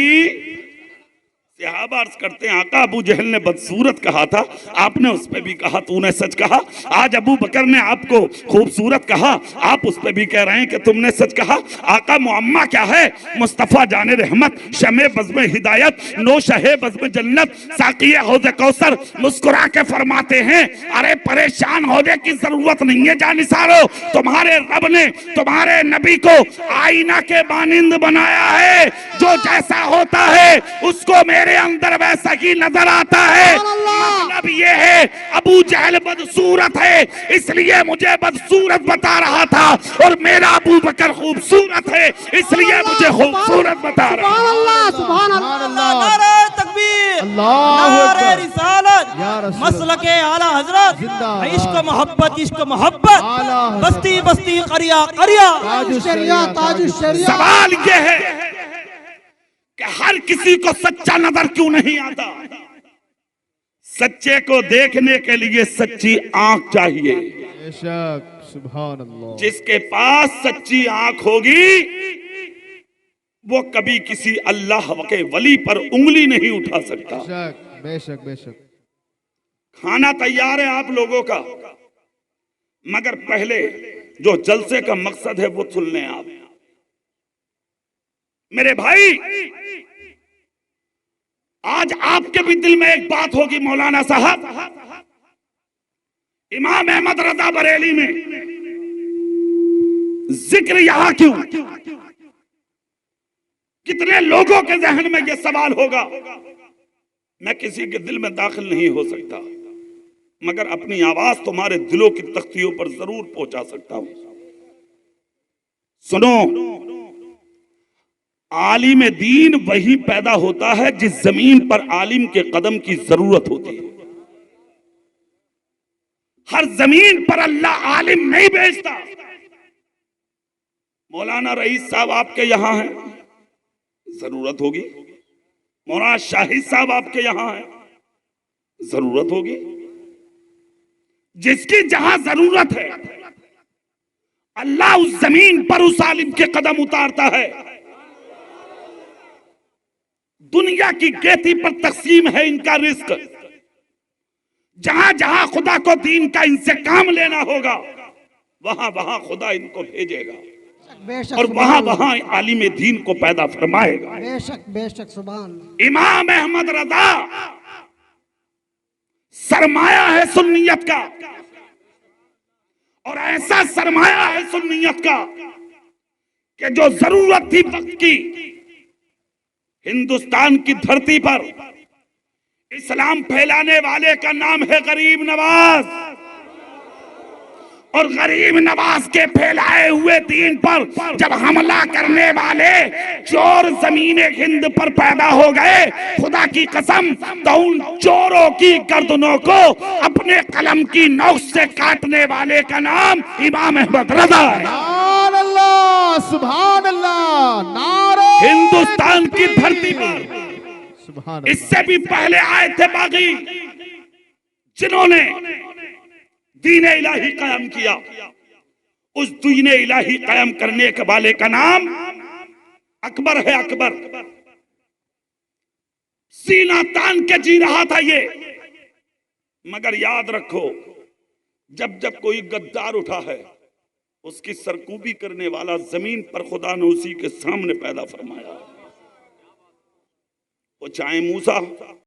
सहाबा अर्ज करते हैं आका अबू जहल ने बदसूरत कहा था, आपने उस पे भी कहा तूने सच कहा। आज अबू बकर ने आपको खूबसूरत कहा, आप उस पे भी कह रहे हैं कि तुमने सच कहा। आका मुअम्मा क्या है? मुस्तफ़ा जाने रहमत, शमे बज़्म हिदायत, नौशहे बज़्म जन्नत, साक़िए हौज़े कौसर मुस्कुरा के फरमाते हैं अरे परेशान होने की जरूरत नहीं है जानिसारो, तुम्हारे रब ने तुम्हारे नबी को आईना के मानिंद बनाया है। जो जैसा होता है उसको मेरे अंदर वैसा ही नजर आता है। मतलब ये है अबू जहल बदसूरत है इसलिए मुझे बदसूरत बता रहा था, और मेरा अबू बकर खूबसूरत है इसलिए मुझे खूबसूरत बता रहा सुभान है। अल्लाह, सुभान अल्लाह। नारे तकबीर, अल्लाहु नारे अकबर। रिसालत, या रसूल मसलके आला हजरत, जिंदाबाद। इश्क मोहब्बत, इश्क मोहब्बत, आला हजरत। बस्ती बस्ती करिया करिया। ताजुश शरिया, ताजुश शरिया। सवाल ये है कि हर किसी को सच्चा नजर क्यों नहीं आता? सच्चे को देखने के लिए सच्ची आंख चाहिए। बेशक सुभान अल्लाह। जिसके पास सच्ची आंख होगी वो कभी किसी अल्लाह के वली पर उंगली नहीं उठा सकता। बेशक बेशक बेशक। खाना तैयार है आप लोगों का, मगर पहले जो जलसे का मकसद है वो सुन लें आप। मेरे भाई आज आपके भी दिल में एक बात होगी मौलाना साहब, इमाम अहमद रजा बरेली में जिक्र यहां क्यों? कितने लोगों के जहन में यह सवाल होगा। मैं किसी के दिल में दाखिल नहीं हो सकता, मगर अपनी आवाज तुम्हारे दिलों की तख्तियों पर जरूर पहुंचा सकता हूं। सुनो, आलिम दीन वही पैदा होता है जिस जमीन पर आलिम के कदम की जरूरत होती है। हर जमीन पर अल्लाह आलिम नहीं भेजता। मौलाना रईस साहब आपके यहां हैं, जरूरत होगी। मौलाना शाहिद साहब आपके यहां हैं, जरूरत होगी। जिसकी जहां जरूरत है अल्लाह उस जमीन पर उस आलिम के कदम उतारता है। दुनिया की गेती पर तकसीम है इनका रिस्क। जहां जहां खुदा को दीन का इनसे काम लेना होगा वहां वहां खुदा इनको भेजेगा बेशक और वहां वहां आलिम दीन को पैदा फरमाएगा। बेशक बेशक सुभान। इमाम अहमद रजा सरमाया है सुन्नियत का, और ऐसा सरमाया है सुन्नियत का कि जो जरूरत थी वक्त की, हिंदुस्तान की धरती पर इस्लाम फैलाने वाले का नाम है गरीब नवाज, और गरीब नवाज के फैलाए हुए दीन पर जब हमला करने वाले चोर जमीन हिंद पर पैदा हो गए, खुदा की कसम तो उन चोरों की गर्दनों को अपने कलम की नोक से काटने वाले का नाम इमाम अहमद रजा है। सुभान अल्लाह, सुभान अल्लाह, नारे हिंदुस्तान की धरती पर सुभान अल्लाह। इससे भी पहले आए थे बागी, जिन्होंने दीन इलाही कायम किया। उस दीन इलाही कायम करने के वाले का नाम अकबर है। अकबर सीना तान के जी रहा था ये, मगर याद रखो, जब जब कोई गद्दार उठा है उसकी सरकूबी करने वाला जमीन पर खुदा ने उसी के सामने पैदा फरमाया। वो चाहे मूसा